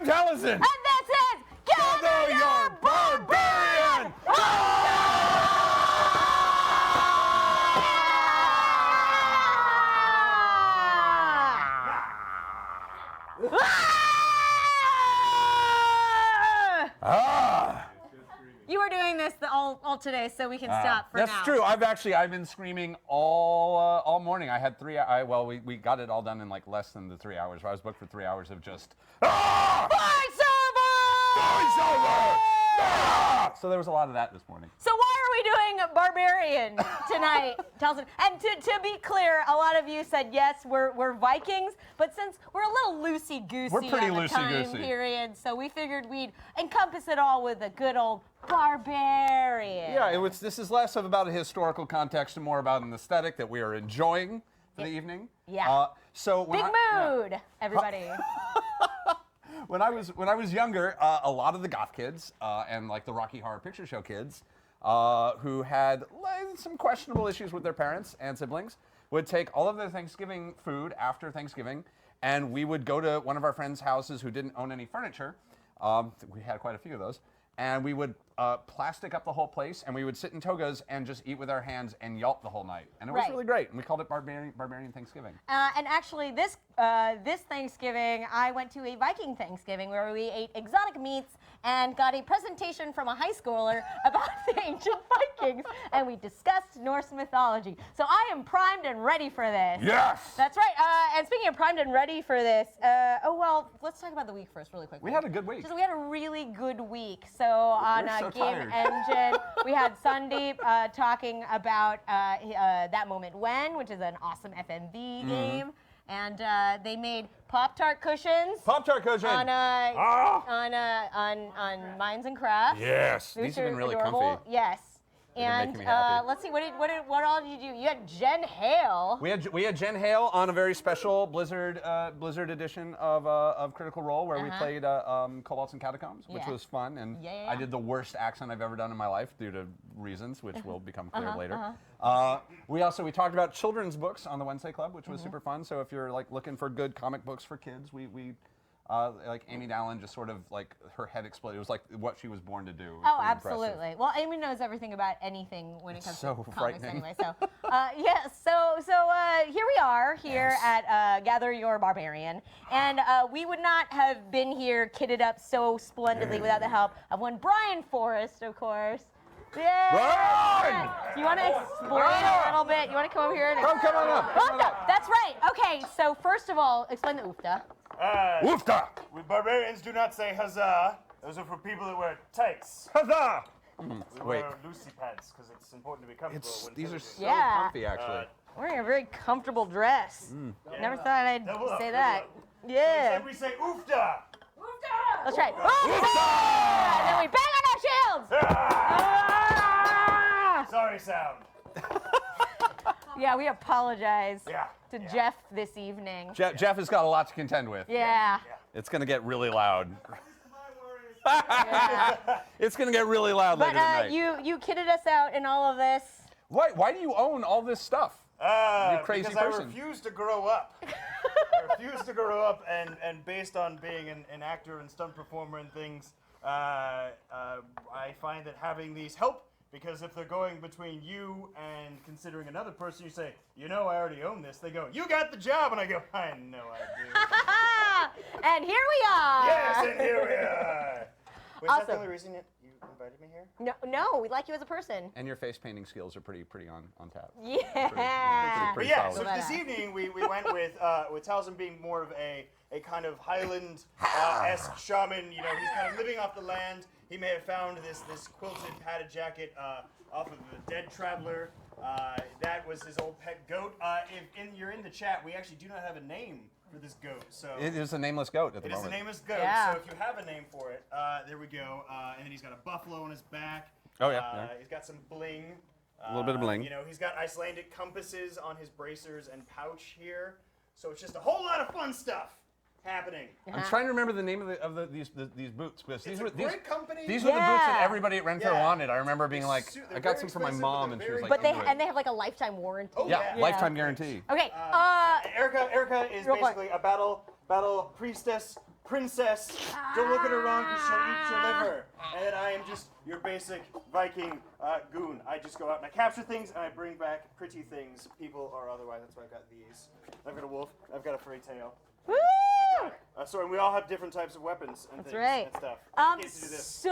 Tellison. And this is Gather Your Barbarian! You were doing this all today, so we can stop for now. That's true. I've been screaming all morning. I had we got it all done in like less than the 3 hours. I was booked for 3 hours of just voiceover! So there was a lot of that this morning. So why are we doing Barbarian tonight, Telson? And to be clear, a lot of you said yes, we're Vikings, but since we're a little loosey-goosey on the time period, so we figured we'd encompass it all with a good old Barbarian. Yeah, this is less of about a historical context and more about an aesthetic that we are enjoying for the evening. Yeah. So big mood, everybody. When I was younger, a lot of the goth kids and like the Rocky Horror Picture Show kids who had some questionable issues with their parents and siblings would take all of their Thanksgiving food after Thanksgiving, and we would go to one of our friends' houses who didn't own any furniture. We had quite a few of those. And we would plastic up the whole place, and we would sit in togas and just eat with our hands and yelp the whole night. And it was really great. And we called it Barbarian Thanksgiving. And actually, this Thanksgiving, I went to a Viking Thanksgiving where we ate exotic meats and got a presentation from a high schooler about the ancient Vikings, and we discussed Norse mythology. So I am primed and ready for this. Yes! That's right. And speaking of primed and ready for this, let's talk about the week first really quickly. We had a good week. We had a really good week. So on Game Engine, we had Sandeep talking about That Moment When, which is an awesome FMV game. And they made Pop-Tart cushions. Pop-Tart cushion. On Minds and Crafts. Yes, these have been really comfy. Yes. And let's see, what all did you do? You had Jen Hale. We had Jen Hale on a very special Blizzard edition of Critical Role where we played Kobolds and Catacombs, which was fun, and I did the worst accent I've ever done in my life due to reasons which will become clear later. We talked about children's books on the Wednesday Club, which was super fun. So if you're like looking for good comic books for kids, we like Amy Dallin just sort of like her head exploded. It was like what she was born to do. Oh, absolutely. Impressive. Well, Amy knows everything about anything when it comes to comics anyway. So, here we are at Gather Your Barbarian. And we would not have been here kitted up so splendidly without the help of one Brian Forrest, of course. Brian! You want to explain a little bit? You want to come over here? Come on up. Oofta! That's right. Okay, so first of all, explain the oofta. Woofta! We barbarians do not say huzzah. Those are for people that wear tights. Huzzah! We wear loosey pants because it's important to be comfortable. These are so comfy, actually. Wearing a very comfortable dress. Never thought I'd say that. Yeah. Instead we say oofda. Oofda! Let's try it. Oofda! And then we bang on our shields! Sorry, sound. Yeah, we apologize to Yeah. Jeff this evening. Jeff has got a lot to contend with. Yeah. It's going to get really loud. It's going to get really loud later tonight. But you kitted us out in all of this. Why do you own all this stuff? You're a crazy because person. I refuse to grow up. I refuse to grow up, and based on being an actor and stunt performer and things, I find that having these help. Because if they're going between you and considering another person, you say, I already own this. They go, you got the job. And I go, I know I do. And here we are. Yes, and here we are. Wait, Awesome. Is that the only reason you invited me here? No, we like you as a person. And your face painting skills are pretty on tap. Yeah. Pretty But solid. so this evening we went with Taliesin being more of a kind of Highland-esque shaman. He's kind of living off the land. He may have found this quilted padded jacket off of the Dead Traveler. That was his old pet goat. If you're in the chat, we actually do not have a name for this goat. So it is a nameless goat at the moment. It is a nameless goat. Yeah. So if you have a name for it, there we go. And then he's got a buffalo on his back. Oh yeah. He's got some bling. A little bit of bling. He's got Icelandic compasses on his bracers and pouch here. So it's just a whole lot of fun stuff happening. I'm trying to remember the name of these boots because these were great company. These were the boots that everybody at Renfair wanted. I remember being like, they're I got very some for my expensive, mom, but and they're she was very like, But they have like a lifetime warranty. Oh, yeah, lifetime guarantee. Okay. Erica is real basically a battle priestess, princess. Don't look at her wrong because she'll eat your liver. And then I am just your basic Viking goon. I just go out and I capture things and I bring back pretty things, people or otherwise. That's why I've got these. I've got a wolf. I've got a furry tail. Woo! And we all have different types of weapons and things and stuff. In case you do this. So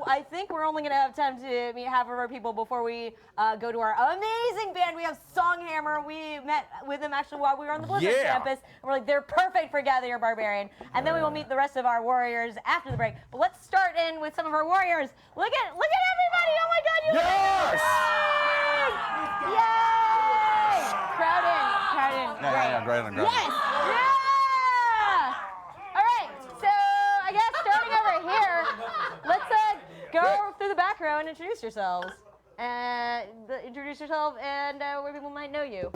I think we're only going to have time to meet half of our people before we go to our amazing band. We have Songhammer. We met with them actually while we were on the Blizzard campus. And we're like, they're perfect for Gather Your Barbarian. And then we will meet the rest of our warriors after the break. But let's start in with some of our warriors. Look at everybody! Oh my God, you look amazing! Yay! Crowd in. Yeah, great. Yes! Yeah! All right, so I guess starting over here, let's go through the back row and introduce yourselves. Introduce yourself and where people might know you.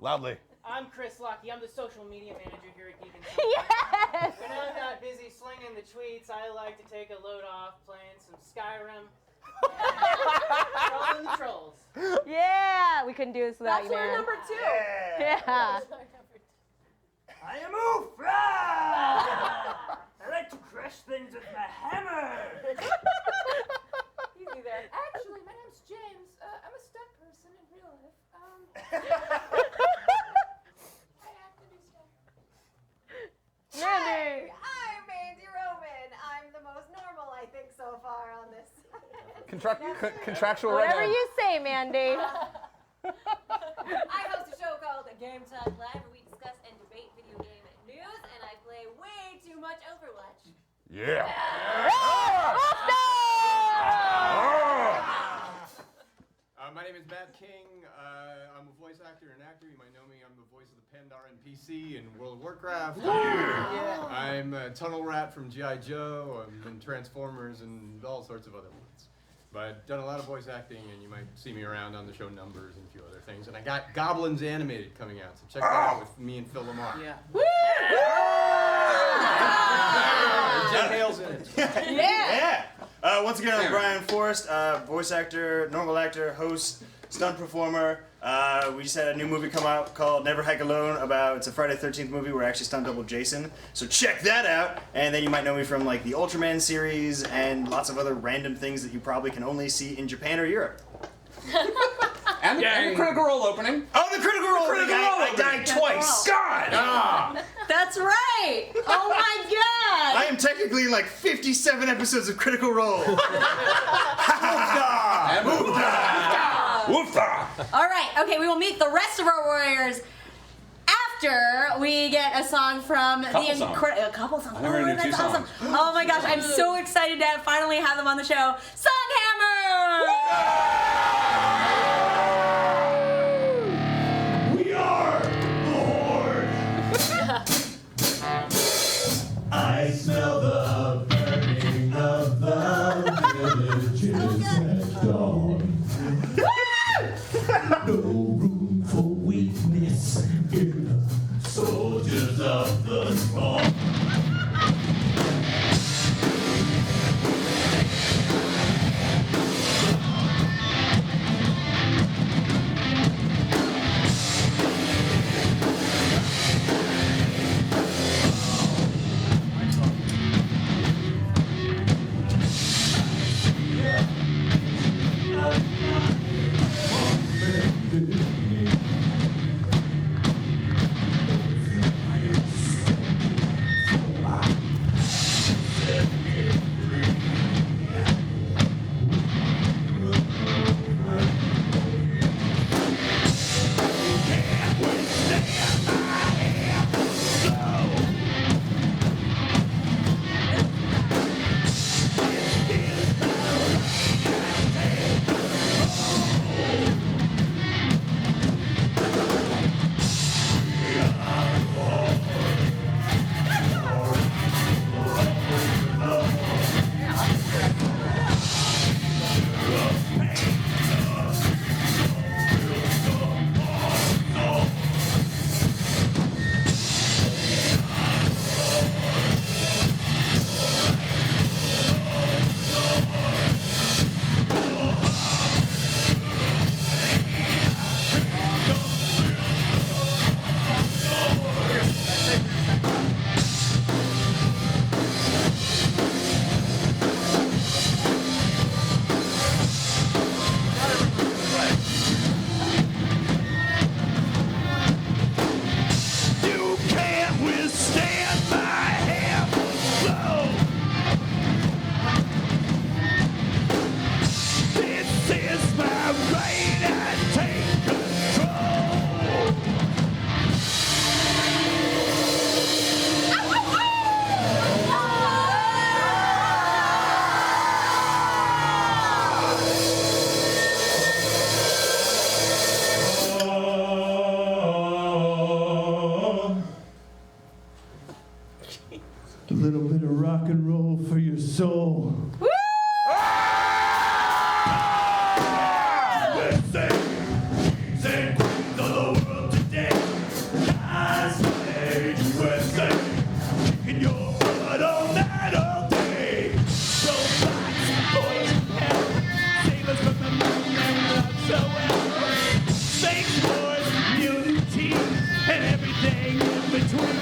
Loudly. I'm Chris Lockey. I'm the social media manager here at Geek Sundry. Yes! When I'm not busy slinging the tweets, I like to take a load off playing some Skyrim. Trolling the trolls. Yeah, we couldn't do this without you, man. Number 2. Yeah. I am Oof! I like to crush things with my hammer. Easy there. Actually, my name's James. I'm a stunt person in real life. I have to do stuff. Mandy. I'm Mandy Roman. I'm the most normal, I think, so far on this. Contractual Whatever right you say, Mandy. I host a show called Game Talk Live, where we discuss and debate video game news, and I play way too much Overwatch. Yeah. My name is Matt King. I'm a voice actor and actor. You might know me. I'm the voice of the Pandar NPC in World of Warcraft. I'm a Tunnel Rat from G.I. Joe. I'm in Transformers and all sorts of other ones. But I've done a lot of voice acting, and you might see me around on the show Numbers and a few other things. And I got Goblins Animated coming out, so check that out with me and Phil Lamar. Yeah. Jen Hale's in it. Yeah. Once again, I'm Brian Forrest, voice actor, normal actor, host, stunt performer. We just had a new movie come out called Never Hike Alone. It's a Friday the 13th movie where I actually stunt double Jason. So check that out. And then you might know me from like the Ultraman series and lots of other random things that you probably can only see in Japan or Europe. And the Critical Role opening. Oh, the Critical Role opening! I died twice. God! That's right. Oh my God. I am technically in like 57 episodes of Critical Role. All right. Okay, we will meet the rest of our warriors after we get a song from A couple songs. I think we're gonna do 2 That's awesome. songs. Oh my gosh, I'm so excited to finally have them on the show. Songhammer! We are the Horde. I smell the burning of the villages at dawn. No room for weakness in the soldiers of the storm. A little bit of rock and roll for your soul. Sing queens of the world today. Guys made USA. Kicking your butt all night, all day. So blacks, boys, hell. Save us from the moon and love so well. Snakes, boys, mutant teeth, and everything in between.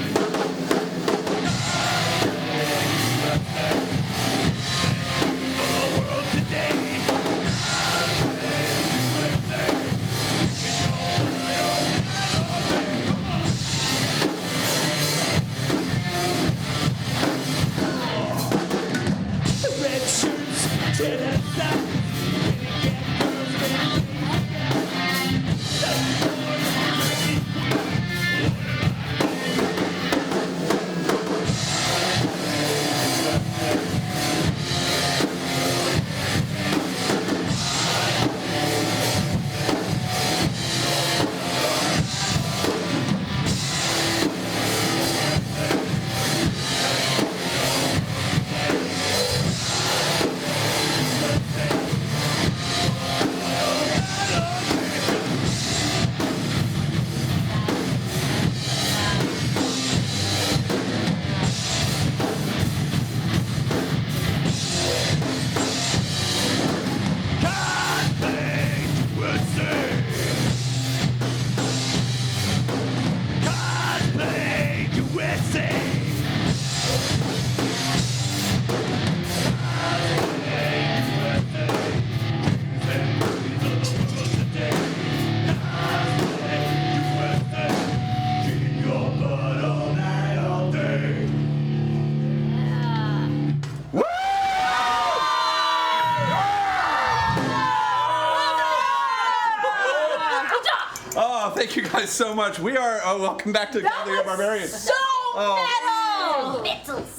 Thank you guys so much. We are, welcome back to Gathering of Barbarians. So metal!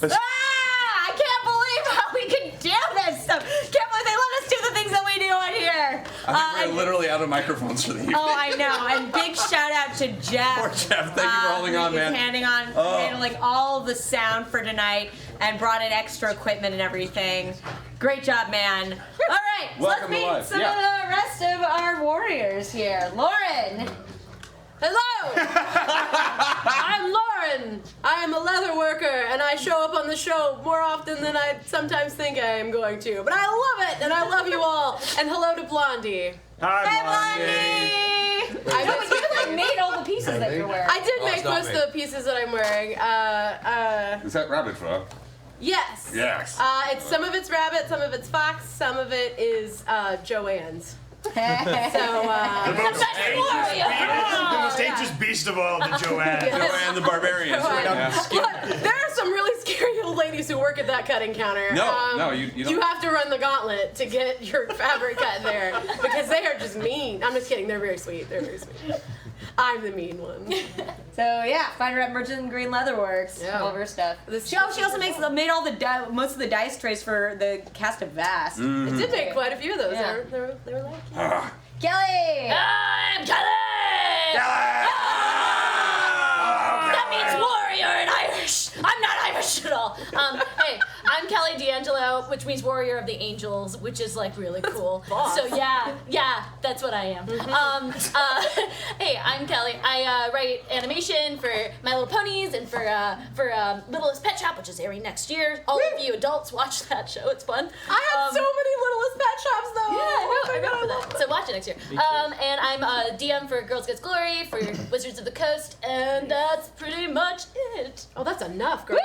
I can't believe how we can do this stuff. Can't believe they let us do the things that we do on here. I think we're literally out of microphones for the evening. Oh, I know. And big shout out to Jeff. Poor Jeff. Thank you for holding on, man. Handling all the sound for tonight and brought in extra equipment and everything. Great job, man. All right, so let's meet some of the rest of our warriors here. Lauren. Hello! I'm Lauren. I am a leather worker, and I show up on the show more often than I sometimes think I am going to. But I love it, and I love you all. And hello to Blondie. Hi, Blondie! You made all the pieces that you're wearing. I did make most of the pieces that I'm wearing. Is that rabbit fur? Yes. Yes. It's some of it's rabbit, some of it's fox, some of it is Joanne's. The most anxious beast of all, the Joanne. Joanne the Barbarian. Look, there are some really scary old ladies who work at that cutting counter. No, you don't. You have to run the gauntlet to get your fabric cut there because they are just mean. I'm just kidding. They're very sweet. They're very sweet. I'm the mean one. So yeah, find her at Merchant Green Leatherworks. Yeah. All of her stuff. She also made all the most of the dice trays for the cast of Vast. Mm-hmm. I did make quite a few of those. Yeah. They were like Kelly. I'm Kelly! That means warrior in Irish. I'm not Irish at all. Hey, I'm Kelly D'Angelo, which means warrior of the angels, which is like really cool. So yeah, that's what I am. Hey, I'm Kelly. I write animation for My Little Ponies and for Littlest Pet Shop, which is airing next year. All of you adults watch that show. It's fun. I had so many Littlest Pet Shops though. Yeah, I know for that. So watch it next year. And I'm a DM for Girls Gets Glory, for Wizards of the Coast, and that's pretty much it. Oh, that's enough, girl.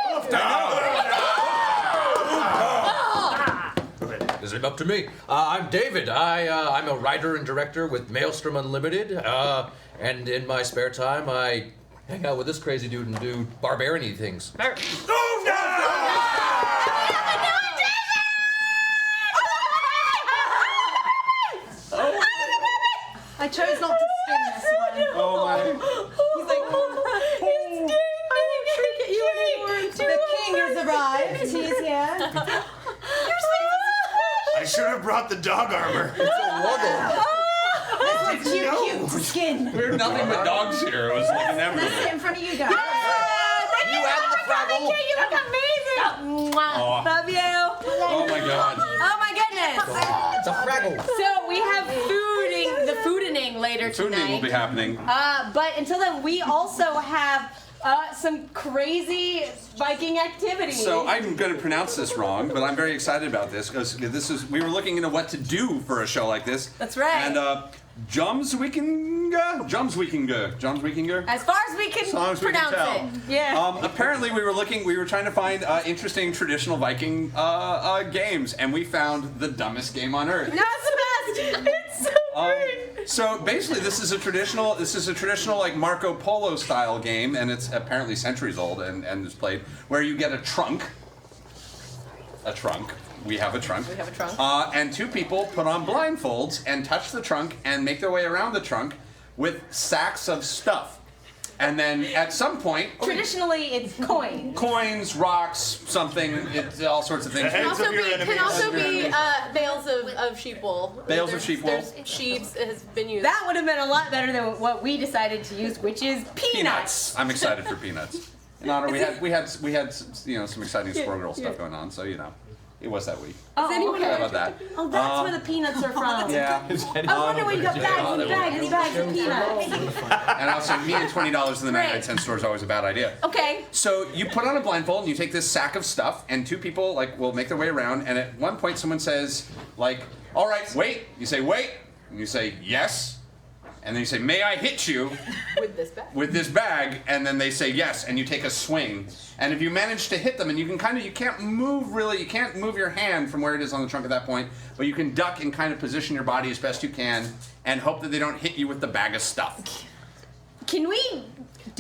Is it up to me? I'm David. I'm a writer and director with Maelstrom Unlimited. And in my spare time, I hang out with this crazy dude and do barbarian-y things. I chose not to spin this one. Oh my. He's like, the king has arrived. He's here. I should have brought the dog armor. It's a logo. This is cute skin. We were nothing but dogs here. It was like inevitable. Let's sit in front of you guys. You added the Fraggle. You look amazing. Mwah. Love you. Oh my God. Oh my goodness. It's a fraggle. So we have the fooding later tonight. Fooding will be happening. But until then, we also have some crazy Viking activities. So I'm going to pronounce this wrong, but I'm very excited about this because we were looking into what to do for a show like this. That's right. And Jomsvikinger. As far as we can pronounce it. Yeah. Apparently we were trying to find interesting traditional Viking games, and we found the dumbest game on earth. No, it's the best. It's so great. So basically, this is a traditional like Marco Polo style game, and it's apparently centuries old and is played where you get a trunk. We have a trunk. And two people put on blindfolds and touch the trunk and make their way around the trunk with sacks of stuff. And then at some point, traditionally it's coins, rocks, something, it's all sorts of things. Can also be bales of sheepwool. Bales of sheepwool. Sheeps has been used. That would have been a lot better than what we decided to use, which is peanuts. I'm excited for peanuts. In honor, we had some exciting Squirrel Girl stuff going on, so it was that week. Oh, okay. How about that? Oh, that's where the peanuts are from. Yeah. I wonder where you got bags of peanuts. And also, me and $20 in the 99-cent store is always a bad idea. Okay. So you put on a blindfold and you take this sack of stuff, and two people will make their way around. And at one point, someone says, "All right, wait." You say, "Wait," and you say, "Yes." And then you say, "May I hit you with this bag?" And then they say yes, and you take a swing. And if you manage to hit them, and you can't move your hand from where it is on the trunk at that point, but you can duck and kind of position your body as best you can, and hope that they don't hit you with the bag of stuff. Do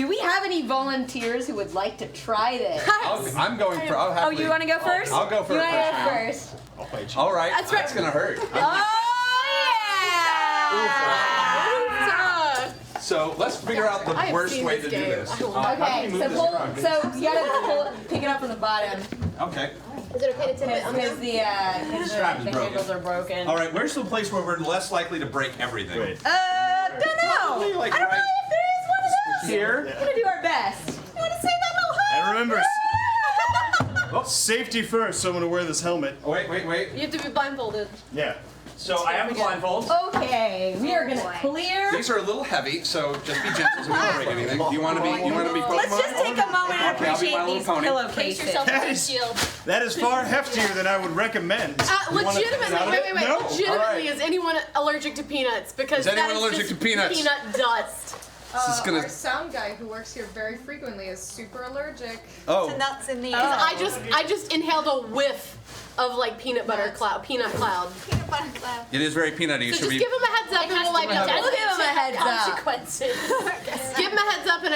we have any volunteers who would like to try this? I'm going for. I'll happily, you want to go first? I'll go for you it want to go round. first? I'll fight you. All right, That's right. That's gonna hurt. Oh yeah! So let's figure out the worst way to do this. Okay, so you gotta pick it up from the bottom. Okay. Is it okay to tip it? Because the handles are broken. All right, where's the place where we're less likely to break everything? Right. Don't know. Probably, I don't know if there is one of those. Here. We're gonna do our best. You wanna say that little And remember, safety first, so I'm going to wear this helmet. Oh, wait. You have to be blindfolded. Yeah. So I have the blindfold. Okay, we are gonna clear. These are a little heavy, so just be gentle so we don't break anything. Do you want to be? Let's just take a moment and Okay, I'll be my appreciate little these pony. pillowcases. Brace yourself for the shield. That is far heftier than I would recommend. Legitimately, wait. No. Legitimately, All right. is anyone allergic to peanuts? Because Is anyone that is allergic just to peanuts? Peanut dust. This is gonna. Our sound guy who works here very frequently is super allergic. Oh. To nuts in the air. I just inhaled a whiff of peanut cloud. Peanut butter cloud. It is very peanutty. You So should just be. give him a heads up, and we'll We'll give him a heads up. Consequences. give him a heads up and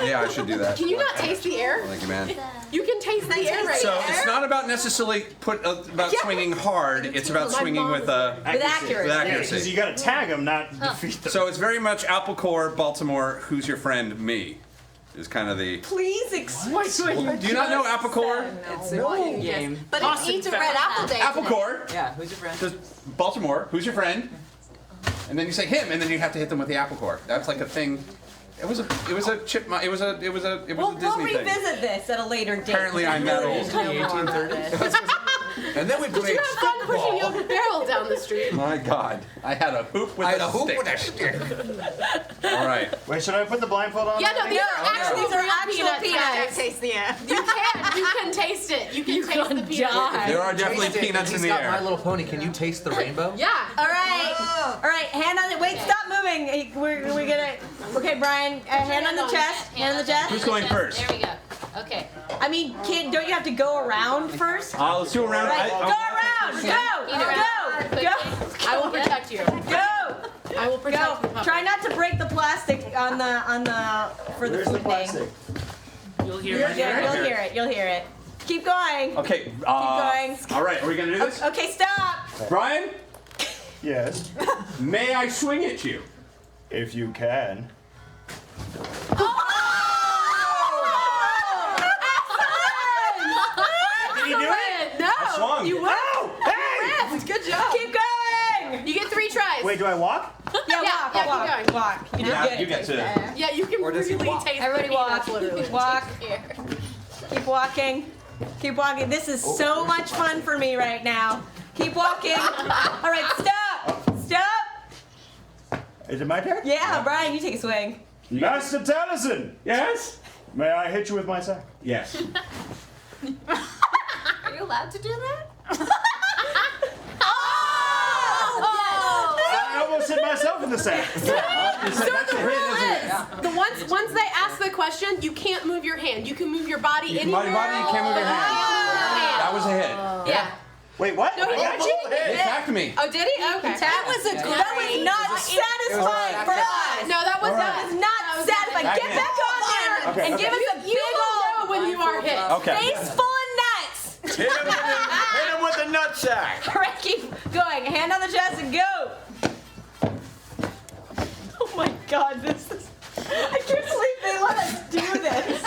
Yeah, I should do that. Can you not taste the air? Thank you, man. You can taste the air right So there. it's not about necessarily about swinging hard. It's about swinging with accuracy. Because you got to tag them, not defeat them. So it's very much Apple Core, Baltimore. Who's your friend? Me. Is kind of the. Please explain. Do you not know Apple Core? It's a Viking game. But it eats a red apple day. Apple Core. Yeah, who's your friend? Just Baltimore. Who's your friend? And then you say him, and then you have to hit them with the Apple Core. That's like a thing. It was a chipmunk. It was a Disney We'll thing. revisit this at a later date. Apparently I'm that old. Tell you more about it. And then we Did played you have fun pushing your barrel down the street? My God, I had a hoop with a stick. All right. Wait, should I put the blindfold on? Yeah, no, these are actually these are real actual peanuts. Taste the air. You can taste it. You can taste the peanuts. There are definitely peanuts in the got My air. Little Pony. Can you taste the rainbow? Yeah. All right, hand on it. Wait, stop moving. We're gonna. Okay, Brian, hand on the chest. Hand on the chest. Who's going first? There we go. Okay. I mean, don't you have to go around first? Let's do a round. Right. Go around. Go. I will protect you. Go. I will protect you. Try not to break the plastic on the for the Where's the food thing. plastic? You'll hear it. You'll hear it. Keep going. Okay. Keep going. All right. Are we gonna do this? Okay, stop. Brian, Yes. may I swing at you? If you can. Did he do it? No. I swung. You won. Oh! Hey! Yes, good job. Keep going. You get 3 tries. Wait, do I walk? Yeah, Yeah, keep going. walk. You did good. You get to. Yeah, you can Or does he really walk? taste Everybody the peanuts, walk. literally. Walk. Here. Keep walking. Keep walking. This is so much fun for me right now. Keep walking. All right, stop. Stop. Is it my turn? Yeah, Brian, you take a swing. Master Tennyson! Yes? May I hit you with my sack? Yes. Are you allowed to do that? I almost hit myself in the sack. So the rule is, once they ask the question, you can't move your hand. You can move your body anywhere. My body, you can't move your hand. That was a hit. Yeah. Wait, what? No, he actually He attacked me. Oh, did he? Okay. That was not satisfying for us. No, that was Not satisfying. Get back on there and give us a big old. When you are hit. Okay. face full of nuts. Hit him with the nutsack. All right, keep going. Hand on the chest and go. Oh my God, this is. I can't believe they let us do this. I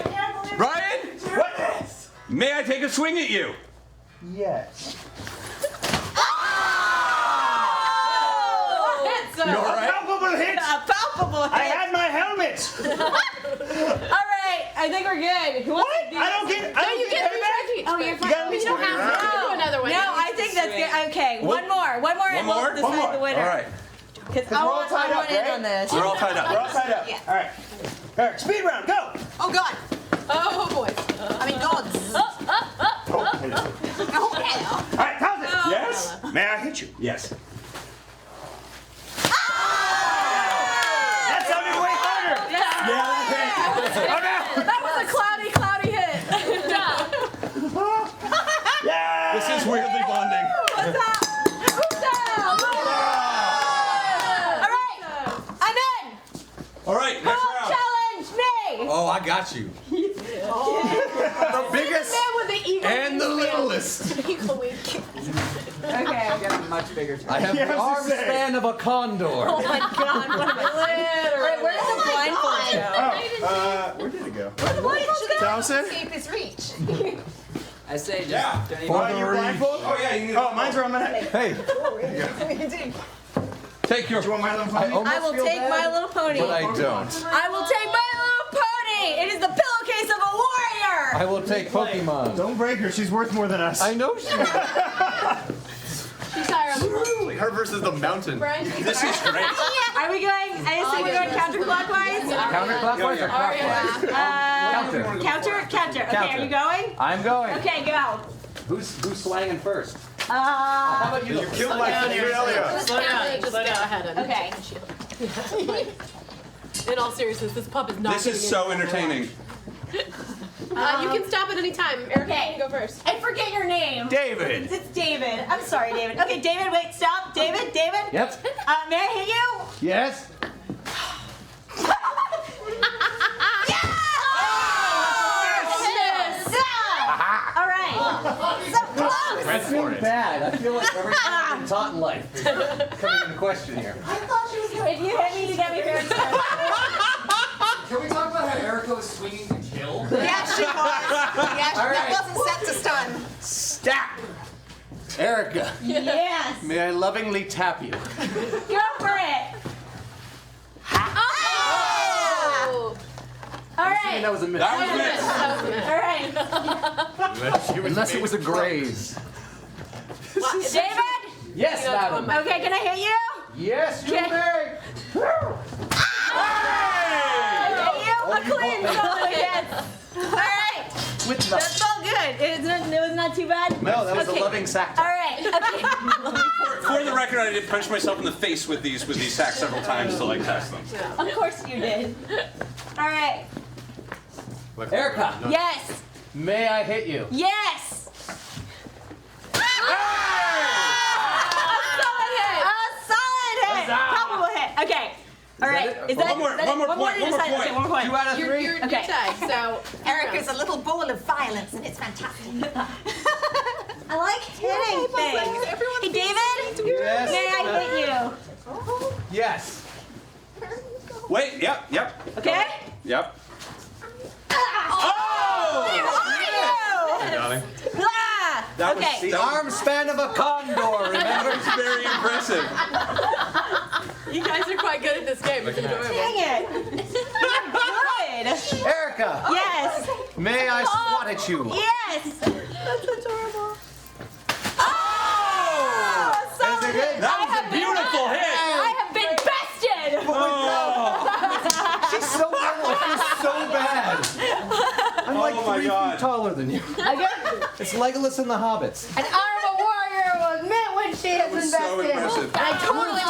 can't believe Brian? What? May I take a swing at you? Yes. So, You all right? Palpable hit! a palpable hit. I had my helmet! All right, I think we're good. Who wants to do I don't get you get payback? Oh, you're fine. gotta You don't have to do another one. No, I think that's good. Okay, one more, and One we'll more? decide the winner. All right. Because we're I all want tied up, in right? on this. We're all tied We're up. all tied up. Yeah. All right. All right, speed round, go! Oh God. Oh boy. I mean gods. Oh, hit it. Oh hell. All right, how's it? Yes? May I hit you? Yes. That sounded way harder! That was a cloudy hit. Yeah! This is weirdly bonding. What's up? All right, I'm in. All right, next Who round. challenge me? Oh, I got you. The biggest Man with the eagle and the littlest. eagle wing. Okay. I have Yes, the you arm say. span of a condor. Oh my God, what am I? Wait, where did the blindfold go? Where did it go? What did it go? Townsend? See if it's reach. I say just Yeah. Oh, you blindfold? Oh, yeah, you need Oh, mine's around my neck. Hey, Take your. Do you want my little pony? I will take My Little Pony. But I don't. I will take My Little Pony. It is the pillowcase of a warrior. I will take Pokemon. Don't break her, she's worth more than us. I know she is. She's higher on the wall. Her versus the mountain. Brian, This is great. Are we going? I assume we're going counterclockwise. Counterclockwise or clockwise? Counter. Okay, are you going? I'm going. Okay, go. Who's slanging first? How about you? You killed my Australia. slow down. Just go ahead. Okay. In all seriousness, this pup is not. This is so entertaining. You can stop at any time. Erica, you can go first. I forget your name. David. It's David. I'm sorry, David. Okay, David, wait, stop. David. Yep. May I hit you? Yes. All right. So close. I feel bad. I feel like everything I've been taught in life is coming into question here. I thought she was going. If you hit me, you get me very excited. Can we talk about how Erica was swinging to kill? Yeah, she was. Yeah, All right. that wasn't set to stun. Stop. Erica, Yes. may I lovingly tap you? Go for it. Oh! All right. That was a miss. That was a miss. All right. Unless it was a graze. David? Yes, madam. Okay, can I hit you? Yes, you Okay. may. Hit you? A clean solo, yes. All right. With the... That's all good. It was not too bad? No, that was Okay. a loving sack. All right. Okay. For the record, I did punch myself in the face with these sacks several times to like test them. Of course you did. All right. Erica, Yes. may I hit you? Yes. A solid hit. Probable hit. Okay. All right. it? One more point, one more Okay, point. one more point. 2 out of 3? You're Okay. tied, so. Erica's a little ball of violence, and it's fantastic. I like hitting things. Hey, David? Yes. May I hit you? Yes. Wait, yep. Okay? Yep. Oh! Darling. Ah! That was Okay. The arm span of a condor, That remember? was very impressive. You guys are quite good at this game. It's enjoyable. Dang it. You're good. Erica, Yes. May I swat at you? Yes! That's adorable. Oh! Is it good? That was a beautiful hit. I have been bested. She's so little. I feel so bad. I'm like Oh my 3 God. feet taller than you. It's Legolas and the Hobbits. An arm of a warrior was meant when she has was invested. so impressive. And I totally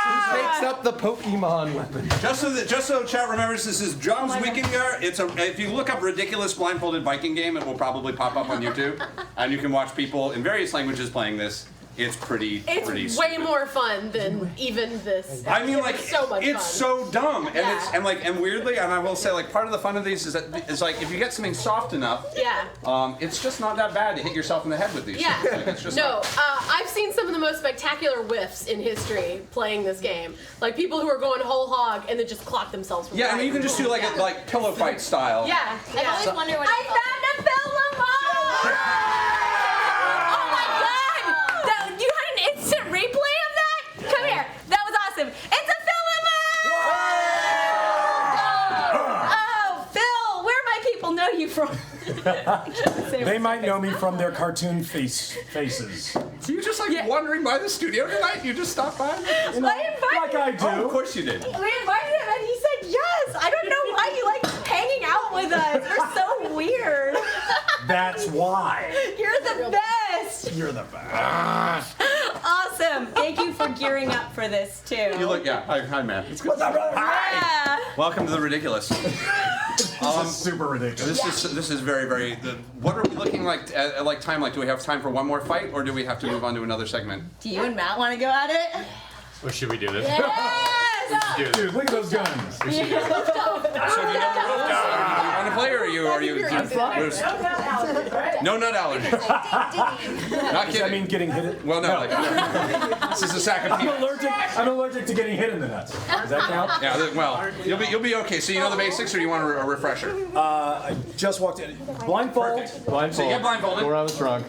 Who takes up the Pokemon weapon? Just so chat remembers, this is Drums Wikinger. If you look up ridiculous blindfolded Viking game, it will probably pop up on YouTube, and you can watch people in various languages playing this. It's pretty Way stupid. more fun than even this. I mean, like, It's so much it's fun. so dumb, and Yeah. and weirdly, and I will say, like, part of the fun of these is that it's like if you get something soft enough, Yeah. it's just not that bad to hit yourself in the head with these. Yeah. Like, it's just No, I've seen some of the most spectacular whiffs in history playing this game. Like people who are going whole hog and then just clock themselves. From Yeah, I mean, you can just do like a pillow fight style. Yeah. I've always wondered what I found a Philemon! Oh my god! You had an instant replay of that? Come here. That was awesome. It's a Philemon! Oh, Phil, where my people know you from? They might know me from their cartoon faces. So you're just like wandering by the studio tonight? You just stopped by? You know, like I do. Oh, of course you did. We invited him and he said yes. I don't know why he likes hanging out with us. We're so weird. That's why. You're the best. You're the best. Awesome. Thank you for gearing up for this too. You look, yeah. Hi, man. It's good. What's up, brother? Yeah. Welcome to the ridiculous. This is super ridiculous. This is very, very. What are we looking like at time? Like, do we have time for one more fight, or do we have to move on to another segment? Do you and Matt want to go at it? Or should we do this? Yes. Dude, look at those guns. So do you know the want to play, or are you? No nut allergy. Not Does kidding. that mean getting hit? Well, no. Like, this is a sack of peanuts. I'm allergic to getting hit in the nuts. Does that count? Yeah. Well, you'll be okay. So you know the basics, or you want a refresher? I just walked in. Blindfold. So you get blindfolded. Go around the trunk.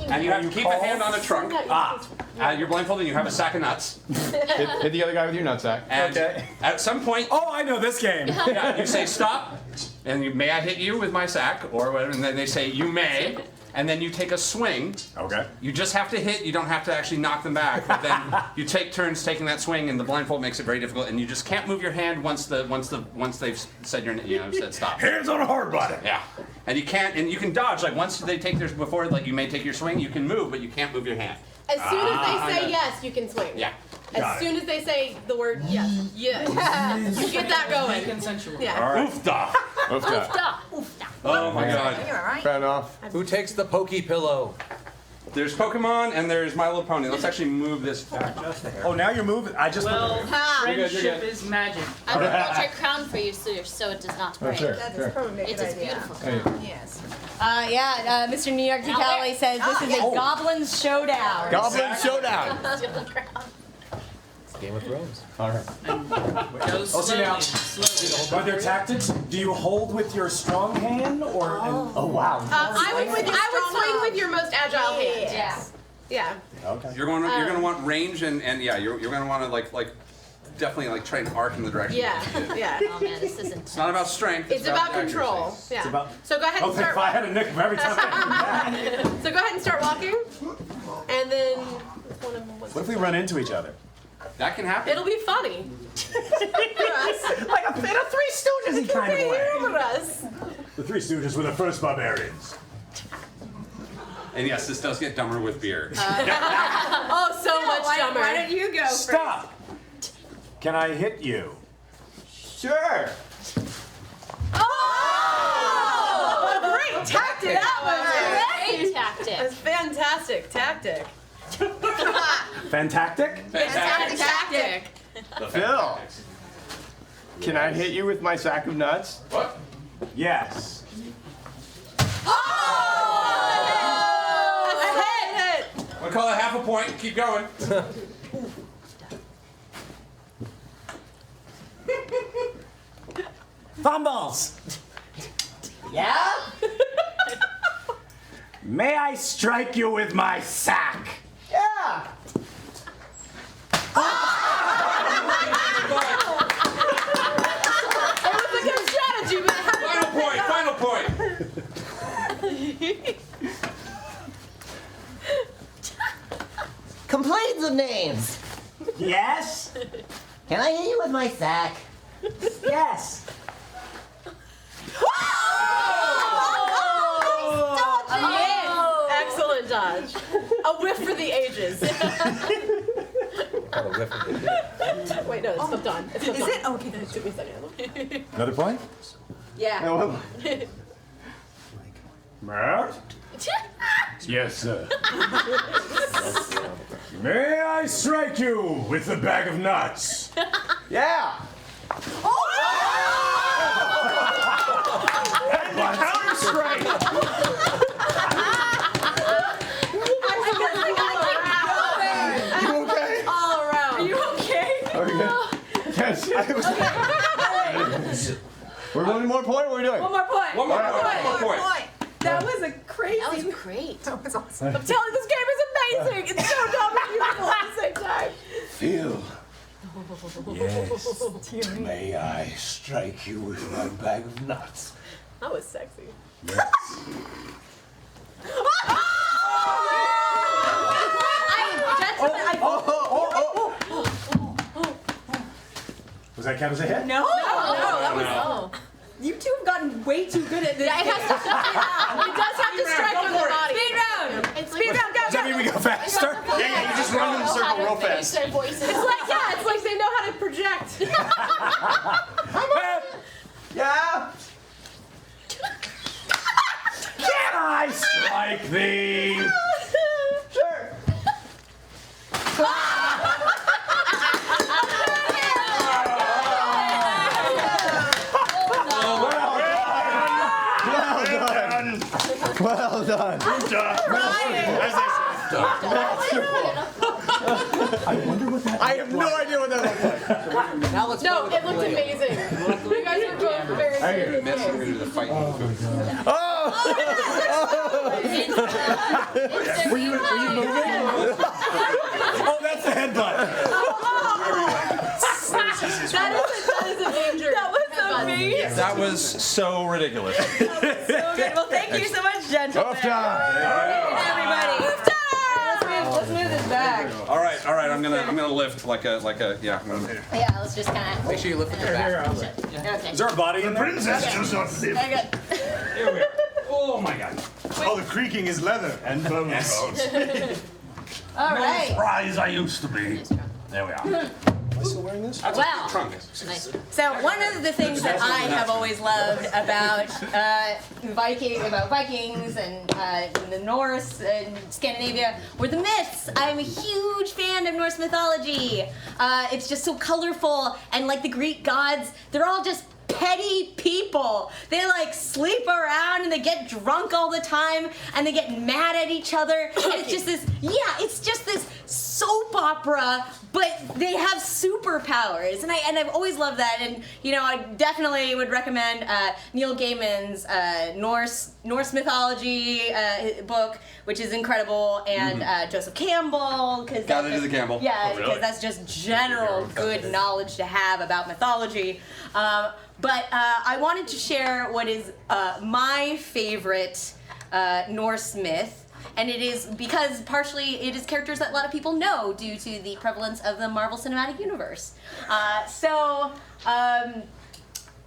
And you have to keep a hand on the trunk. You're blindfolded and you have a sack of nuts. Hit the other guy with your nutsack. And at some point, Oh, I know this game. yeah, you say stop, and may I hit you with my sack, or whatever, and then they say you may, and then you take a swing. Okay. You just have to hit, you don't have to actually knock them back, but then you take turns taking that swing, and the blindfold makes it very difficult, and you just can't move your hand once they've said said stop. Hands on a hard button. Yeah. And you can't, and you can dodge, like once they take theirs before, like you may take your swing, you can move, but you can't move your hand. As soon as they say yes, you can swing. Yeah. As soon as they say the word yes. Yes. You get that going. Consensual. Yeah. All right. Oofda. Oofda. Oh my god. You're all right. Fair enough. Who takes the pokey pillow? There's Pokemon and there's My Little Pony. Let's actually move this back just a hair. Oh, now you're moving. I just. Well, You're good, friendship is magic. I will build your crown for you, so it does not break. Sure, That sure. is probably a It's good a idea. beautiful Hey. crown. Yes. Mr. New York DeCali says this is a Goblins Showdown. Goblin Showdown. Steal the crown. Game of Thrones. All right. Go see now. slowly. Are there tactics? Do you hold with your strong hand or? Oh wow. I would swing with your most agile hand. Yes. Yeah. Okay. You're gonna want range and yeah, you're gonna want to like definitely like try and arc in the direction. Yeah. Yeah. Oh man, this isn't. It's not about strength. It's about accuracy. control. Yeah. about- So go ahead and Okay, start. if I had a nick every time. So go ahead and start walking, and then What if we run into each other? That can happen. it'll be funny. For us. Like a Three Stooges kind of way. For us. The Three Stooges were the first barbarians. And yes, this does get dumber with beer. Oh, so much dumber. Why don't you go first? Stop. Can I hit you? Sure. Oh! Great tactic. That was Great tactic. That's fantastic tactic. Fantastic? Fantastic. Tactic. Phil. Can I hit you with my sack of nuts? What? Yes. We'll call it half a point. Keep going. Fumbles. Yeah? May I strike you with my sack? Yeah. It was a good Can I hit you with my sack? Yes. Excellent dodge. A whiff for the ages. Wait, no, it's flipped on. It's flipped Is on. it? Okay. It took me a second. Another point? Yeah. Matt? Yes, sir. May I strike you with a bag of nuts? Yeah. Counter strike. You okay? All around. Are you okay? Yes. We're one more point. What are we doing? One more point. One more point. That was a crazy. That was great. That was awesome. I'm telling you, this game is amazing. It's so dumb and beautiful at the same time. Phil. Yes. May I strike you with my bag of nuts? That was sexy. Yes. Was that count as a hit? No, that was. No. You two have gotten way too good at this. Yeah, it has to. It does have to strike with the body. Speed round. It's Speed round. Go. Does that mean we go faster? Yeah, you just run in the circle real fast. Their voices. It's like it's like they know how to project. Yeah. Can I strike thee? Sure. Well done. I wonder what that. I have no idea what that looks like. Now let's No, play it with looked the flail. amazing. You guys were both very good. Miss, we're gonna do the fight. Were you moving? Oh, that's the headbutt. That is a danger. That was amazing. That was so ridiculous. So good. Well, thank you so much, gentlemen. Off time. Everybody. Let's move this back. All right. I'm gonna lift like a yeah. Yeah, let's just kind of. Make sure you lift with your back. Okay. Is there a body in there? Princess does not live. I got. Here we are. Oh my God. Oh, the creaking is leather and bone bones. All right. Surprise I used to be. There we are. Am I still wearing this? Well, Nice. so one of the things that I have always loved about Vikings and the Norse and Scandinavia were the myths. I'm a huge fan of Norse mythology. It's just so colorful, and like the Greek gods, they're all just petty people. They like sleep around and they get drunk all the time and they get mad at each other. And it's just this, it's just this soap opera, but they have superpowers. And I've always loved that. And I definitely would recommend Neil Gaiman's Norse mythology book, which is incredible, and Joseph Campbell. Gotta do the Campbell. Yeah, because that's just general good knowledge to have about mythology. But I wanted to share what is my favorite Norse myth, and it is because partially it is characters that a lot of people know due to the prevalence of the Marvel Cinematic Universe.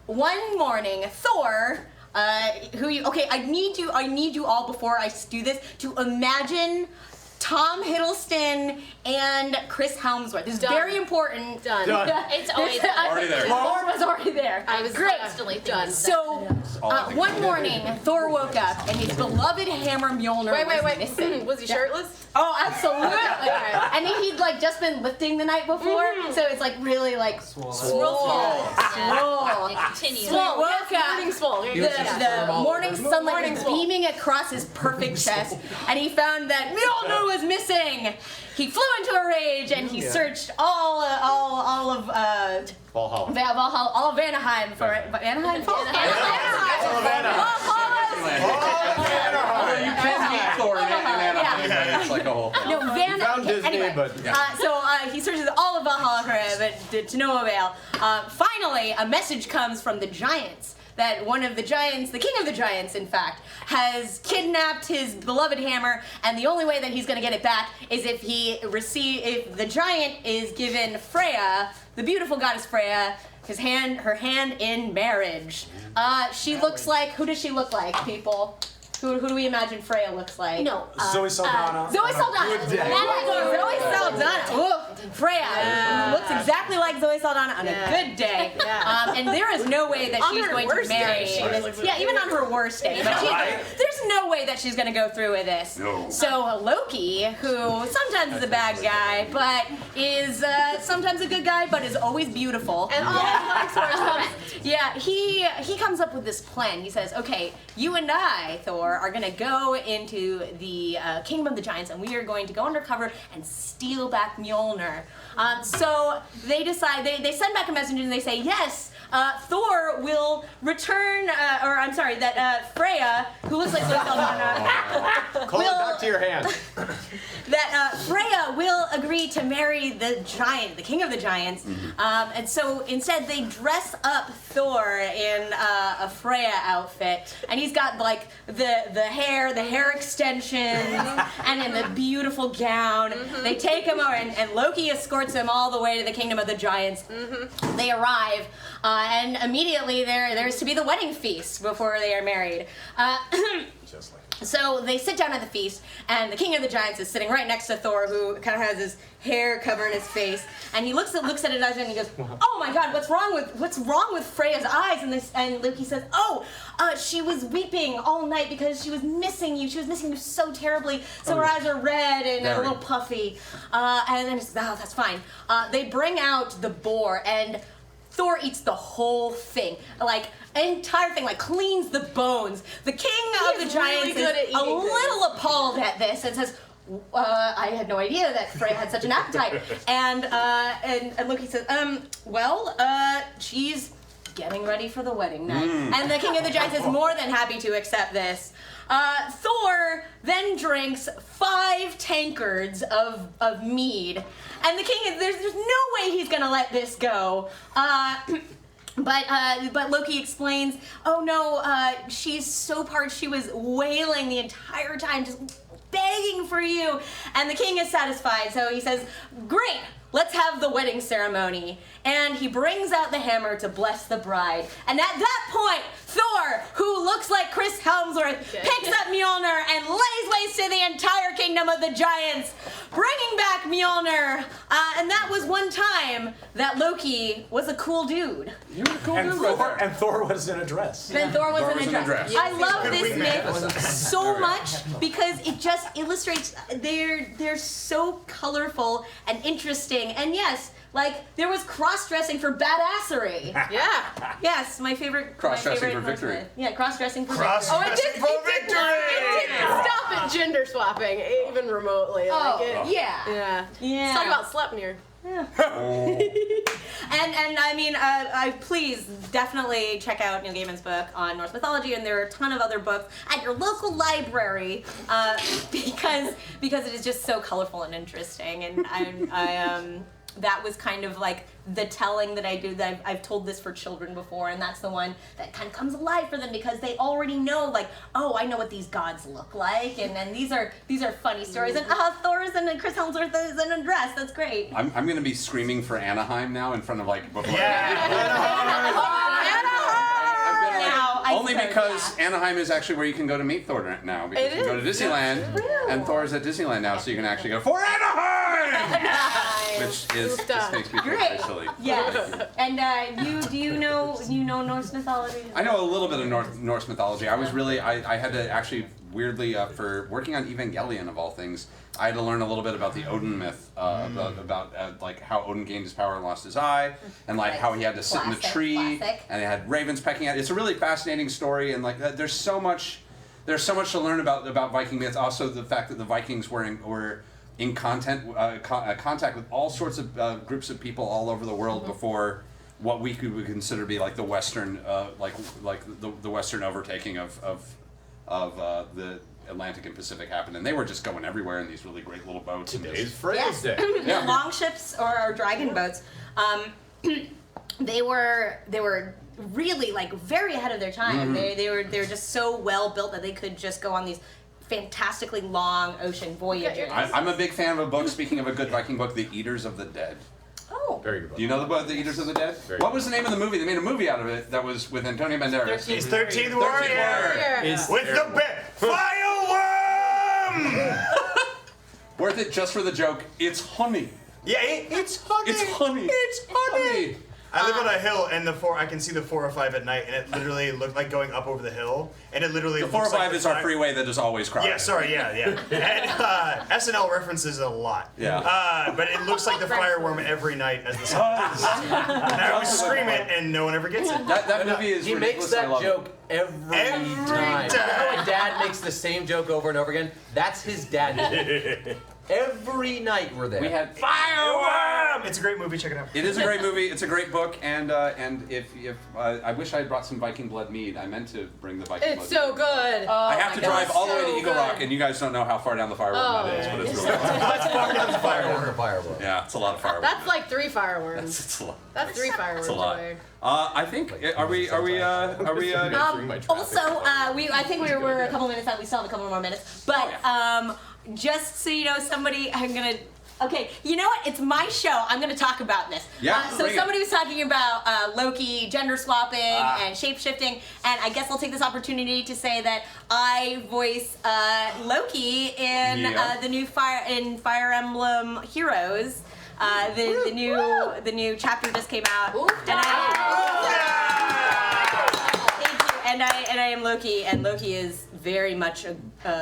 One morning, Thor. I need you all before I do this to imagine Tom Hiddleston and Chris Helmsworth. This is very important. Done. It's always Already there. Thor was already there. I was great. constantly Done. So one morning, Thor woke up and his beloved hammer Mjolnir was missing. Was he shirtless? Oh, absolutely. And he'd like just been lifting the night before, so it's like really like swole. It continues. So he woke up. Morning swole. The morning sunlight was beaming across his perfect chest, and he found that Mjolnir was missing. He flew into a rage and he searched all of Valhalla, all of Vanaheim for it. Vanaheim? You can meet Thor in Anaheim. It's like a whole. No, Found Disney, anyway, but so he searches all of Valhalla for it, but to no avail. Finally, a message comes from the giants that one of the giants, the king of the giants, in fact, has kidnapped his beloved hammer, and the only way that he's going to get it back is if if the giant is given Freya, the beautiful goddess Freya, her hand in marriage. She looks like, who does she look like, people? Who do we imagine Freya looks like? No. Zoe Saldana. Zoe Saldana. Good day. Zoe Saldana. Ooh, Freya looks exactly like Zoe Saldana on a good day. And there is no way that she's going to marry. Even on her worst day. But there's no way that she's going to go through with this. No. So Loki, who sometimes is a bad guy, but is sometimes a good guy, but is always beautiful. And always likes swordsman. Yeah, he comes up with this plan. He says, okay, you and I, Thor, are going to go into the Kingdom of the Giants, and we are going to go undercover and steal back Mjolnir. So they decide, they send back a messenger and they say, yes, Thor will return, that Freya, who looks like Zoe Saldana, Call it back to your hand. that Freya will agree to marry the giant, the king of the giants. And so instead they dress up Thor in a Freya outfit, and he's got like the hair extensions, and in the beautiful gown. They take him over, and Loki escorts him all the way to the kingdom of the giants. They arrive, and immediately there's to be the wedding feast before they are married. So they sit down at the feast, and the king of the giants is sitting right next to Thor, who kind of has his hair covering his face, and he looks at his eyes and he goes, "Oh my God, what's wrong with Freya's eyes?" And Loki says, "Oh, she was weeping all night because she was missing you. She was missing you so terribly. So her eyes are red and a little puffy." And then he says, "Oh, that's fine." They bring out the boar, and Thor eats the whole thing, like entire thing, like cleans the bones. The king of the giants is a little appalled at this and says, I had no idea that Freya had such an appetite. And Loki says, she's getting ready for the wedding night. And the king of the giants is more than happy to accept this. Thor then drinks 5 tankards of mead. And the king, there's no way he's gonna let this go. But Loki explains, oh no, she's so parched, she was wailing the entire time, just begging for you. And the king is satisfied, so he says, great, let's have the wedding ceremony. And he brings out the hammer to bless the bride. And at that point, Thor, who looks like Chris Helmsworth, picks up Mjolnir and lays waste to the entire kingdom of the giants, bringing back Mjolnir. And that was one time that Loki was a cool dude. You were a cool dude. And Thor was in a dress. And Thor was in a dress. I love this myth so much because it just illustrates they're so colorful and interesting. And yes, like there was cross-dressing for badassery. Yeah. Yes, my favorite. Cross-dressing for victory. Yeah, cross-dressing for victory. It didn't stop at gender swapping, even remotely. Yeah. Let's talk about Sleipnir. Yeah. and I mean, please definitely check out Neil Gaiman's book on Norse mythology, and there are a ton of other books at your local library because it is just so colorful and interesting. And that was kind of like the telling that I do. That I've told this for children before, and that's the one that kind of comes alive for them because they already know, like, oh, I know what these gods look like, and these are funny stories. And Thor is and Chris Helmsworth is in a dress. That's great. I'm going to be screaming for Anaheim now in front of before. Only because Anaheim is actually where you can go to meet Thor now. Because you can go to Disneyland, and Thor's at Disneyland now, so you can actually go for Anaheim! Which just makes me feel very silly. Yes. And do you know Norse mythology? I know a little bit of Norse mythology. I was really, I had to actually, weirdly, for working on Evangelion of all things, I had to learn a little bit about the Odin myth, about how Odin gained his power and lost his eye, and how he had to sit in the tree, and it had ravens pecking at it. It's a really fascinating story, and there's so much to learn about Viking myths. Also, the fact that the Vikings were in contact with all sorts of groups of people all over the world before what we would consider to be like the Western, the Western overtaking of the Atlantic and Pacific happened, and they were just going everywhere in these really great little boats. Today's Freya's Day. Long ships or dragon boats. They were really like very ahead of their time. They were just so well built that they could just go on these fantastically long ocean voyages. I'm a big fan of a book. Speaking of a good Viking book, The Eaters of the Dead. Oh. Very good book. Do you know the book, The Eaters of the Dead? What was the name of the movie? They made a movie out of it that was with Antonio Banderas. He's 13th Warrior. With the fireworm. Worth it just for the joke. It's honey. Yeah, it's honey. It's honey. It's honey. I live on a hill, and I can see the 405 at night, and it literally looked like going up over the hill, and it literally. The looks 405 like is our freeway that is always crowded. Yeah, sorry, yeah. And SNL references it a lot. Yeah. But it looks like the fireworm every night as the sun sets. And I always scream it, and no one ever gets it. That movie is He makes ridiculous. I that love joke every time. You know how a dad makes the same joke over and over again? That's his dad. Every night we're there. We had fireworm. It's a great movie. Check it out. It is a great movie. It's a great book, and if I wish I had brought some Viking blood mead. I meant to bring the Viking blood. It's so good. I have to drive all the way to so Eagle good. Rock, and you guys don't know how far down the fireworm that is, but it's really fireworm. Yeah, it's a lot of fireworm. That's like 3 fireworms. It's a lot. That's 3 fireworms It's a lot. away. I think are we Also, I think we're a couple minutes out. We still have a couple more minutes, but just so you know, okay, you know what? It's my show. I'm going to talk about this. Yeah, so bring it. somebody was talking about Loki gender swapping and shape shifting, and I guess I'll take this opportunity to say that I voice Loki in the new Fire Emblem Heroes. The new chapter just came out, and I am Loki, and Loki is very much a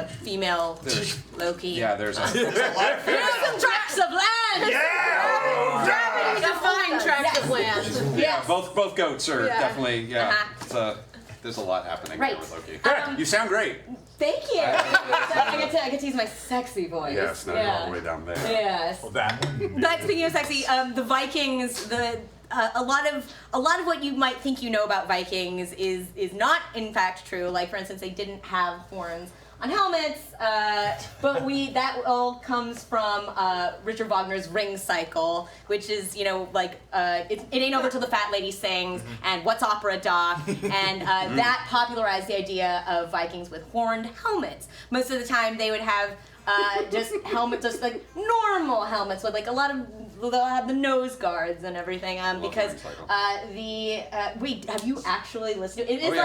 female Loki. Yeah, there's a lot of some tracts of land. Yeah. Gravity-defying tracts of land. Yeah, both goats are definitely Uh-huh. there's a lot happening Right. there with Loki. You sound great. Thank you. I get to use my sexy voice. Yes, now you're all the way down there. Yes. Well, that one. But speaking of sexy, the Vikings, a lot of what you might think you know about Vikings is not in fact true. Like for instance, they didn't have horns on helmets, but that all comes from Richard Wagner's Ring Cycle, which is it ain't over till the fat lady sings, and what's opera doc, and that popularized the idea of Vikings with horned helmets. Most of the time they would have just helmets, just like normal helmets with like a lot of. They'll have the nose guards and everything because wait, have you actually listened to it? It is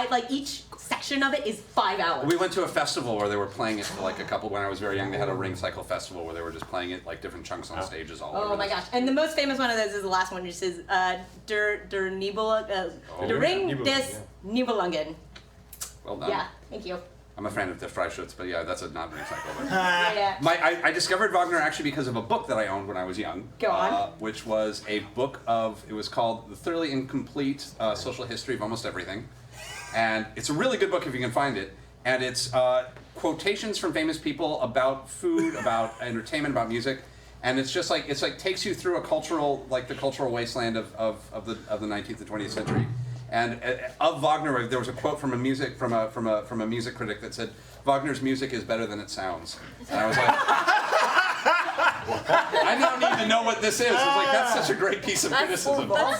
like each section of it is 5 hours. We went to a festival where they were playing it for like a couple. When I was very young, they had a Ring Cycle festival where they were just playing it like different chunks on stages all over. Oh my gosh! And the most famous one of those is the last one, which is Der Ring des Nibelungen. Well done. Yeah, thank you. I'm a fan of the Freischutz, but yeah, that's a not Ring Cycle. Yeah. I discovered Wagner actually because of a book that I owned when I was young. Go on. Which was a book it was called The Thoroughly Incomplete Social History of Almost Everything. And it's a really good book if you can find it. And it's quotations from famous people about food, about entertainment, about music. And it's just like, takes you through the cultural wasteland of the 19th and 20th century. And of Wagner, there was a quote from a music critic that said, "Wagner's music is better than it sounds." And I was like, I now need to know what this is. I was like, that's such a great piece of criticism. Anyone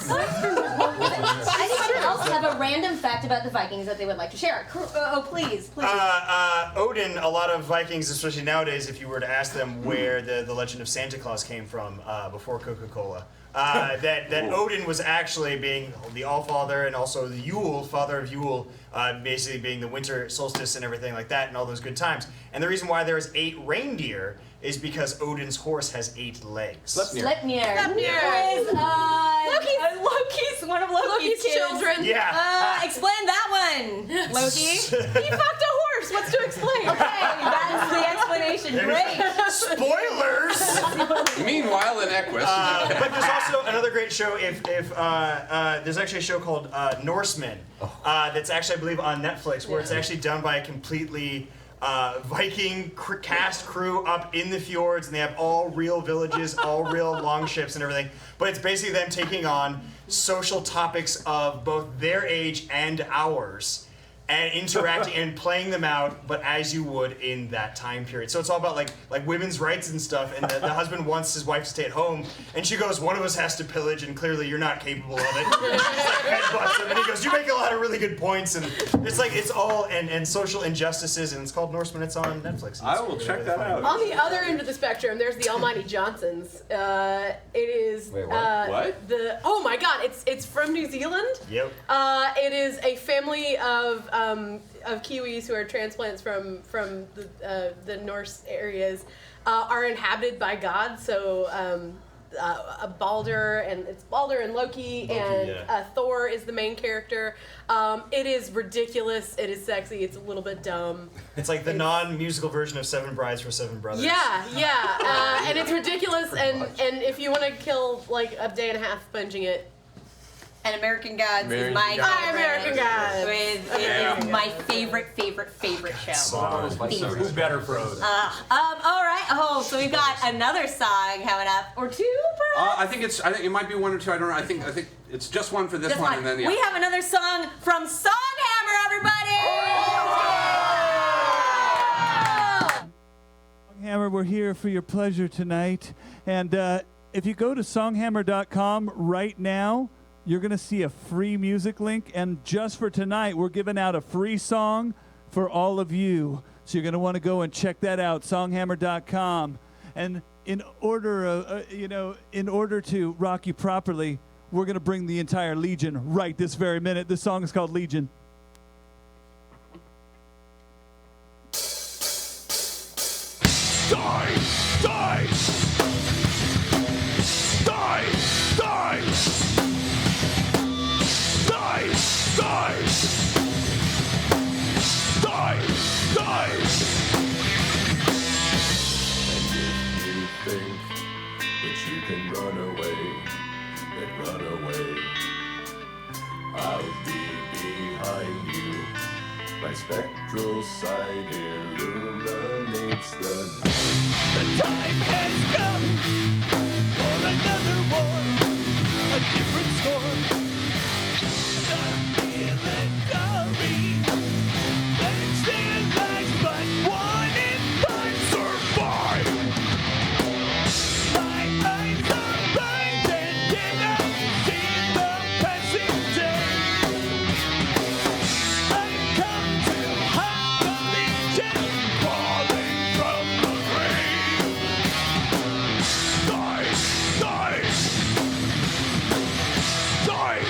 else have a random fact about the Vikings that they would like to share? Oh, please. Odin, a lot of Vikings, especially nowadays, if you were to ask them where the legend of Santa Claus came from before Coca-Cola, that Odin was actually being the Allfather and also the Yule, father of Yule, basically being the winter solstice and everything like that and all those good times. And the reason why there's 8 reindeer is because Odin's horse has 8 legs. Sleipnir. Who is one of Loki's kids. children. Yeah. Explain that one, Loki. He fucked a horse. What's to explain? Okay, that's the explanation. Great. Spoilers. Meanwhile, in Equus. But there's also another great show. If there's actually a show called Norsemen that's actually, I believe, on Netflix, where it's actually done by a completely Viking cast crew up in the fjords, and they have all real villages, all real longships and everything. But it's basically them taking on social topics of both their age and ours, and interacting and playing them out, but as you would in that time period. So it's all about like women's rights and stuff. And the husband wants his wife to stay at home, and she goes, "One of us has to pillage, and clearly you're not capable of it." And she's like headbutts him, and he goes, "You make a lot of really good points." And it's like it's all and social injustices, and it's called Norseman. It's on Netflix. I will check that out. On the other end of the spectrum, there's the Almighty Johnsons. It is Wait, what? Oh my God! It's from New Zealand. Yep. It is a family of Kiwis who are transplants from the Norse areas, are inhabited by gods. So Balder and Loki and Thor is the main character. It is ridiculous. It is sexy. It's a little bit dumb. It's like the non-musical version of Seven Brides for Seven Brothers. Yeah. And it's ridiculous. And if you want to kill like a day and a half binging it. And American Gods is my favorite. Hi, American Gods. It is my favorite show. Who's better, Frozen? All right. Oh, so we've got another song coming up, or two, perhaps? I think it might be one or two. I don't know. I think it's just one for this Just one, one. and then We have another song from Songhammer, everybody. Songhammer, we're here for your pleasure tonight, and if you go to songhammer.com right now, you're going to see a free music link, and just for tonight, we're giving out a free song for all of you. So you're going to want to go and check that out, songhammer.com. And in order to rock you properly, we're going to bring the entire Legion right this very minute. This song is called Legion. Die! Die! Die! Die! Die! Die! Die! Die! And if you think that you can run away, then run away. I'll be behind you. My spectral side illuminates the night. The time has come for another war, a different score. Not military, let's their lives, but one in five survive. My eyes are blinded and I see the passing day. I've come to hunt the Legion, falling from the grave. Die, die, die.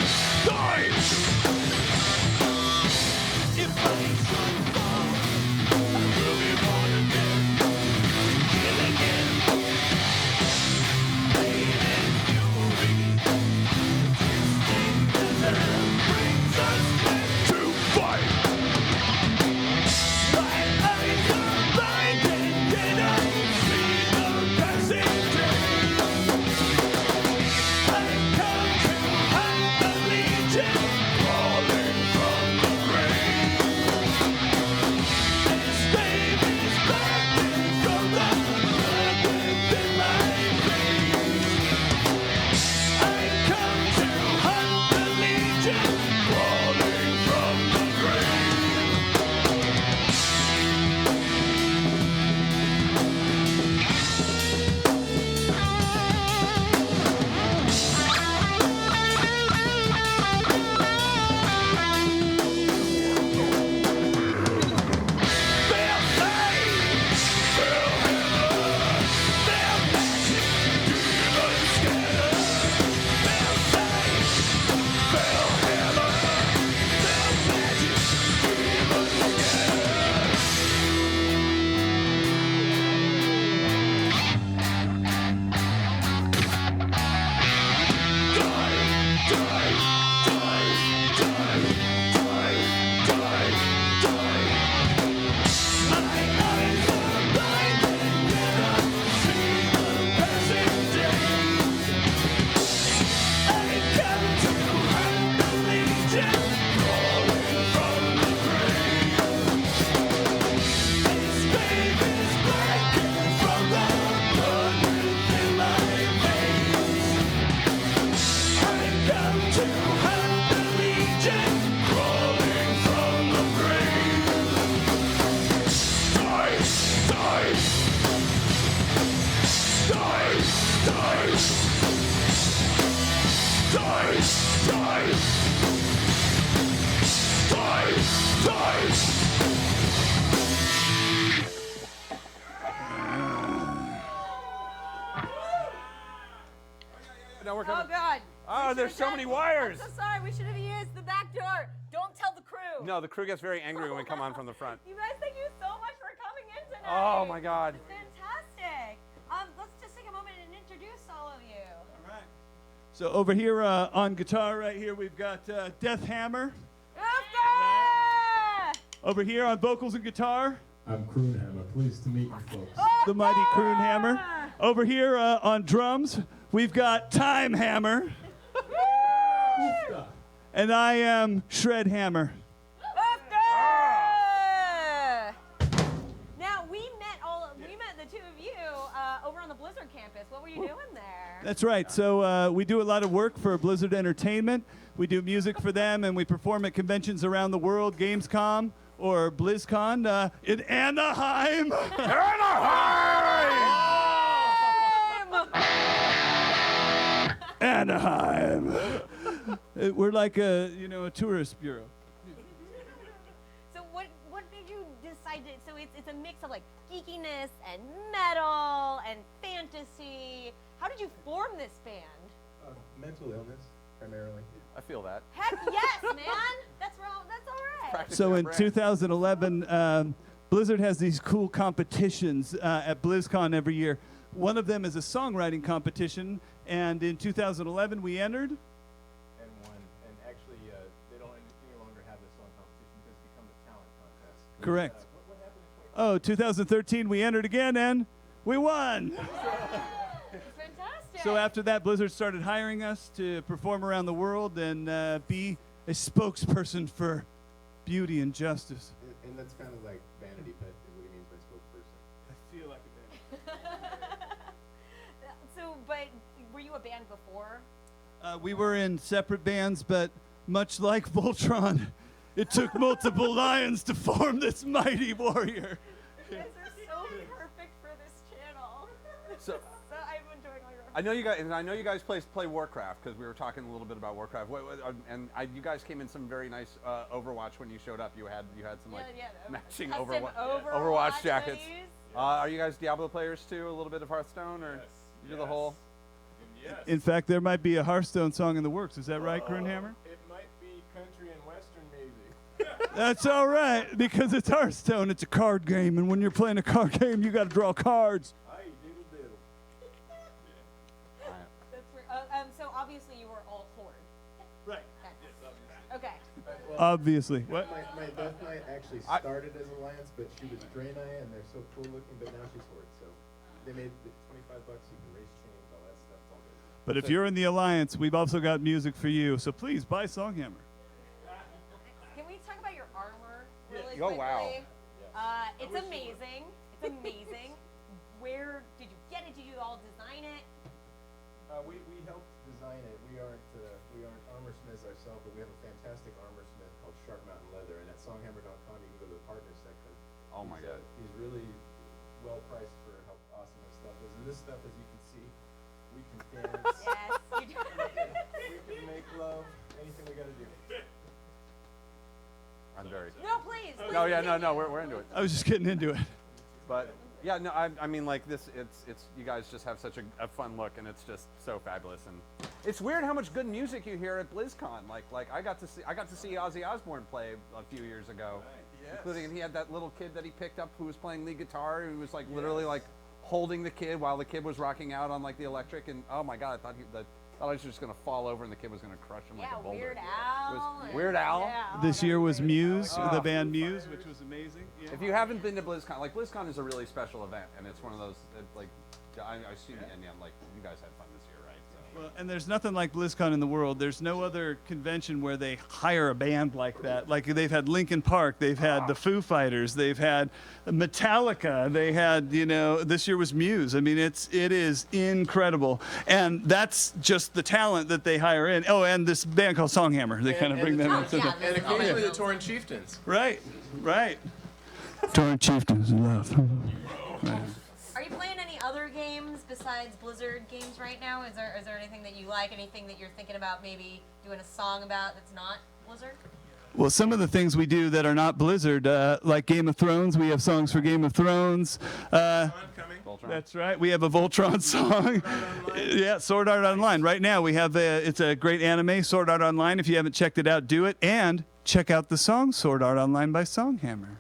there's so many wires. I'm so sorry. We should have used the back door. Don't tell the crew. No, the crew gets very angry when we come on from the front. You guys, thank you so much for coming in tonight. Oh my God. Fantastic. Let's just take a moment and introduce all of you. All right. So over here on guitar right here, we've got Death Hammer. Over here on vocals and guitar. I'm Croonhammer. Pleased to meet you folks. The mighty Croonhammer. Over here on drums, we've got Time Hammer. And I am Shred Hammer. Now we met the two of you over on the Blizzard campus. What were you doing there? That's right. So we do a lot of work for Blizzard Entertainment. We do music for them, and we perform at conventions around the world, Gamescom or BlizzCon in Anaheim. Anaheim. We're like a tourist bureau. So what made you decide to? So it's a mix of like geekiness and metal and fantasy. How did you form this band? Mental illness, primarily. I feel that. Heck yes, man. That's all right. So in 2011, Blizzard has these cool competitions at BlizzCon every year. One of them is a songwriting competition, and in 2011 we entered. And won. And actually, they don't any longer have the song competition because it's become a talent contest. Correct. What happened in 2013 we entered again, and we won. Fantastic. So after that, Blizzard started hiring us to perform around the world and be a spokesperson for beauty and justice. And that's kind of like vanity pet is what he means by spokesperson. I feel like a vanity. So, but were you a band before? We were in separate bands, but much like Voltron, it took multiple lions to form this mighty warrior. You guys are so perfect for this channel. So I'm enjoying all your. I know you guys play Warcraft because we were talking a little bit about Warcraft. You guys came in some very nice Overwatch when you showed up. You had some matching Overwatch jackets. Are you guys Diablo players too? A little bit of Hearthstone, or you do the whole? In fact, there might be a Hearthstone song in the works. Is that right, Croonhammer? It might be country and western music. That's all right, because it's Hearthstone. It's a card game, and when you're playing a card game, you got to draw cards. Aye, diddle diddle. That's weird. So obviously you were all Horde. Right. Okay. Obviously. What? My Death Knight actually started as Alliance, but she was Draenei, and they're so cool looking, but now she's Horde. So they made the $25. You can race chains, all that stuff. It's all good. But if you're in the Alliance, we've also got music for you. So please buy Songhammer. Can we talk about your armor really Oh, quickly? wow. It's amazing. It's amazing. Where did you get it? Did you all design it? We helped design it. We aren't armor smiths ourselves, but we have a fantastic armor smith called Sharp Mountain Leather, and at songhammer.com you can go to the partners section. Oh my God. He's really well priced for how awesome his stuff is, and this stuff, as you can see, we can dance. Yes, you do. We can make love. Anything we got to do. I'm very. No, please. No, yeah, no, we're into it. I was just getting into it. But yeah, no, I mean, like this, it's you guys just have such a fun look, and it's just so fabulous, and it's weird how much good music you hear at BlizzCon. Like I got to see Ozzy Osbourne play a few years ago, including, and he had that little kid that he picked up who was playing lead guitar, who was like literally like holding the kid while the kid was rocking out on like the electric, and oh my God, I thought I was just gonna fall over and the kid was gonna crush him like a boulder. Weird Al. It was Weird Al. Yeah. This year was Muse, the band Muse, which was amazing. Yeah. If you haven't been to BlizzCon, like BlizzCon is a really special event, and it's one of those like I assume, and yeah, like you guys had fun this year, right? So. Well, and there's nothing like BlizzCon in the world. There's no other convention where they hire a band like that. Like they've had Linkin Park, they've had the Foo Fighters, they've had Metallica, they had, this year was Muse. I mean, it is incredible. And that's just the talent that they hire in. Oh, and this band called Songhammer. They kind of bring them in. And occasionally the Torrent Chieftains. Right. Torrent Chieftains, love. Right. Are you playing any other games besides Blizzard games right now? Is there anything that you like? Anything that you're thinking about maybe doing a song about that's not Blizzard? Well, some of the things we do that are not Blizzard, like Game of Thrones, we have songs for Game of Thrones. Voltron. That's right. We have a Voltron song. Yeah, Sword Art Online. Right now we have it's a great anime, Sword Art Online. If you haven't checked it out, do it. And check out the song Sword Art Online by Songhammer.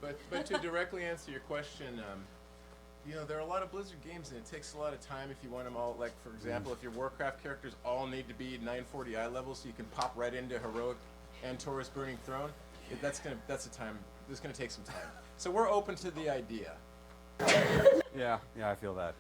But to directly answer your question, you know, there are a lot of Blizzard games, and it takes a lot of time if you want them all. Like, for example, if your Warcraft characters all need to be 940i level, so you can pop right into Heroic and Taurus Burning Throne, that's gonna take some time. So we're open to the idea. Yeah, I feel that.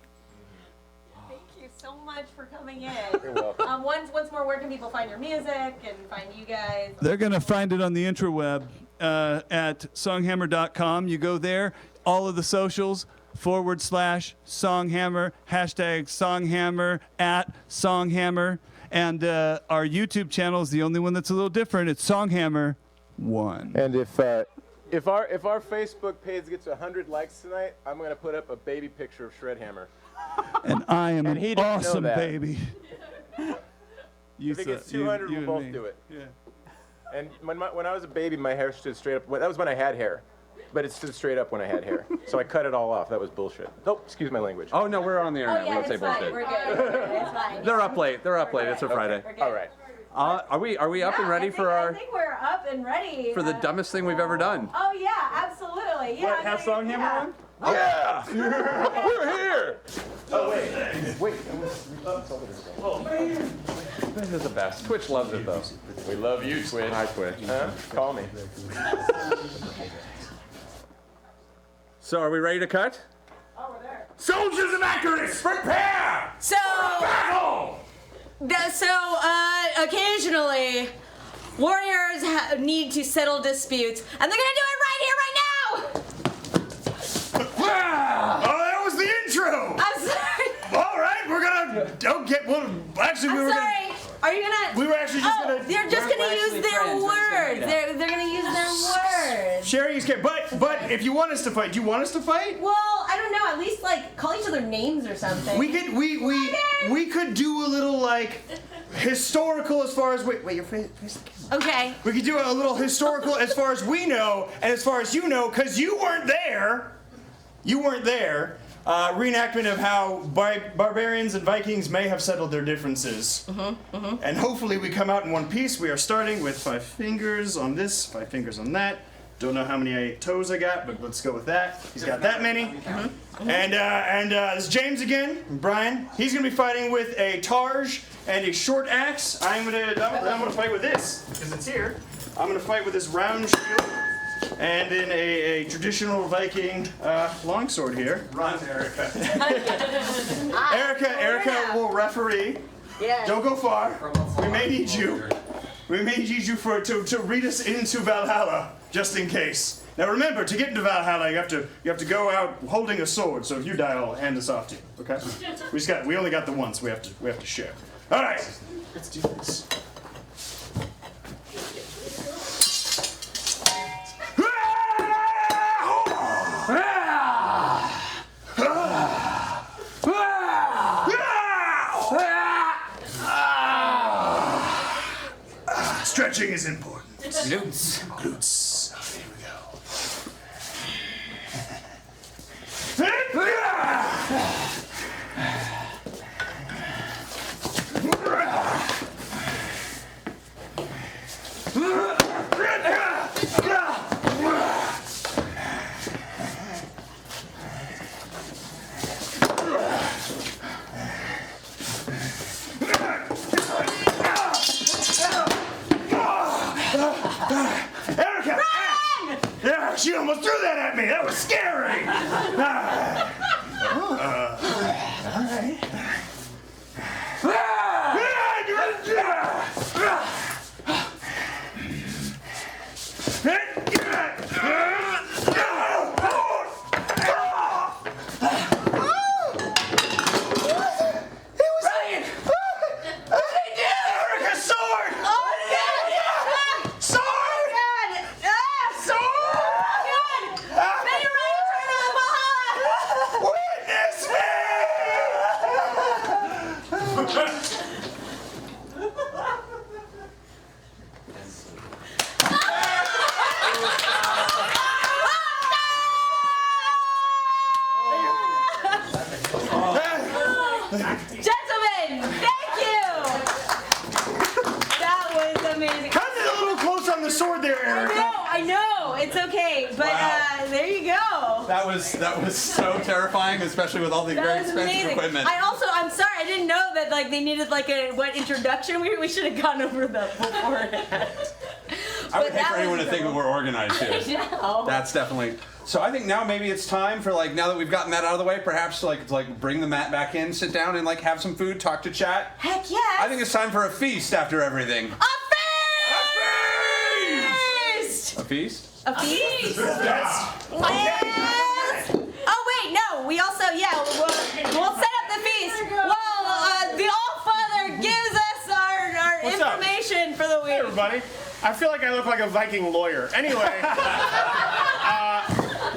Thank you so much for coming in. You're welcome. Once more, where can people find your music and find you guys? They're going to find it on the intraweb at songhammer.com. You go there, all of the socials, /Songhammer, #Songhammer, @Songhammer. And our YouTube channel is the only one that's a little different. It's Songhammer 1. And if our Facebook page gets 100 likes tonight, I'm gonna put up a baby picture of Shredhammer. And I am And he an didn't know awesome that. baby. If it gets 200, you we'll both and me. do it. Yeah. And when I was a baby, my hair stood straight up. That was when I had hair. But it stood straight up when I had hair. So I cut it all off. That was bullshit. Oh, excuse my language. Oh, no, we're on the internet. Oh, yeah, we don't say it's fine. bullshit. We're good. It's fine. They're up late. It's a Friday. We're good. All right. Are we up and ready for I our think we're up and ready. for the dumbest thing we've ever done? Oh yeah, absolutely. Yeah. What, have Songhammer on? Yeah! We're here! Oh, wait. This is the best. Twitch loves it, though. We love you, Twitch. Hi, Twitch. Call me. So, are we ready to cut? Oh, we're there. Soldiers and actors, prepare! So, Battle! Occasionally, warriors need to settle disputes, and they're gonna do it right here, right now! Oh, that was the intro! I'm sorry. All right, we're gonna. Okay, well, actually, we I'm were sorry. gonna. Are you gonna? We were actually just gonna. They're just gonna use their words. They're gonna use their words. Sharing is good, but if you want us to fight, do you want us to fight? Well, I don't know. At least like call each other names or something. We could do a little like historical as far as wait your face. Okay. We could do a little historical as far as we know and as far as you know, because you weren't there. You weren't there. Reenactment of how barbarians and Vikings may have settled their differences. And hopefully we come out in one piece. We are starting with 5 fingers on this, 5 fingers on that. Don't know how many toes I got, but let's go with that. He's got that many. And this is James again, Brian. He's gonna be fighting with a targe and a short axe. I'm gonna fight with this because it's here. I'm gonna fight with this round shield. And in a traditional Viking longsword here. Run, Erica. Erica will referee. Yeah. Don't go far. We may need you. We may need you to read us into Valhalla, just in case. Now remember, to get into Valhalla, you have to go out holding a sword. So if you die, I'll hand this off to you. Okay? We only got the one, so we have to share. All right. Let's do this. Stretching is important. Glutes. Glutes. Here we go. Erica! Run! Yeah, she almost threw that at me. That was scary. All right. sword there, Erica. I know. It's okay, but there you go. That was so terrifying, especially with all the very expensive equipment. I'm sorry, I didn't know that like they needed like a introduction. We should have gone over that beforehand. I would hate for anyone to think that we're organized here. I know. That's definitely. So I think now maybe it's time for now that we've gotten that out of the way, perhaps to bring the mat back in, sit down, and have some food, talk to chat. Heck yes. I think it's time for a feast after everything. A feast! A feast? A feast? Yes. Oh wait, no. We also we'll set up the feast. Well, the All-Father gives us our What's up? information for the week. Hey, everybody. I feel like I look like a Viking lawyer. Anyway,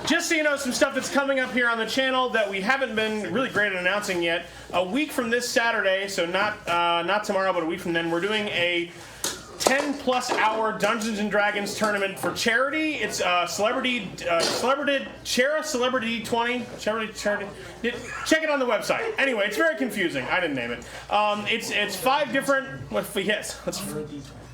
just so you know, some stuff that's coming up here on the channel that we haven't been really great at announcing yet. A week from this Saturday, so not tomorrow, but a week from then, we're doing a 10+ hour Dungeons and Dragons tournament for charity. It's Celebrity 20. Charity. Check it on the website. Anyway, it's very confusing. I didn't name it. It's 5 different.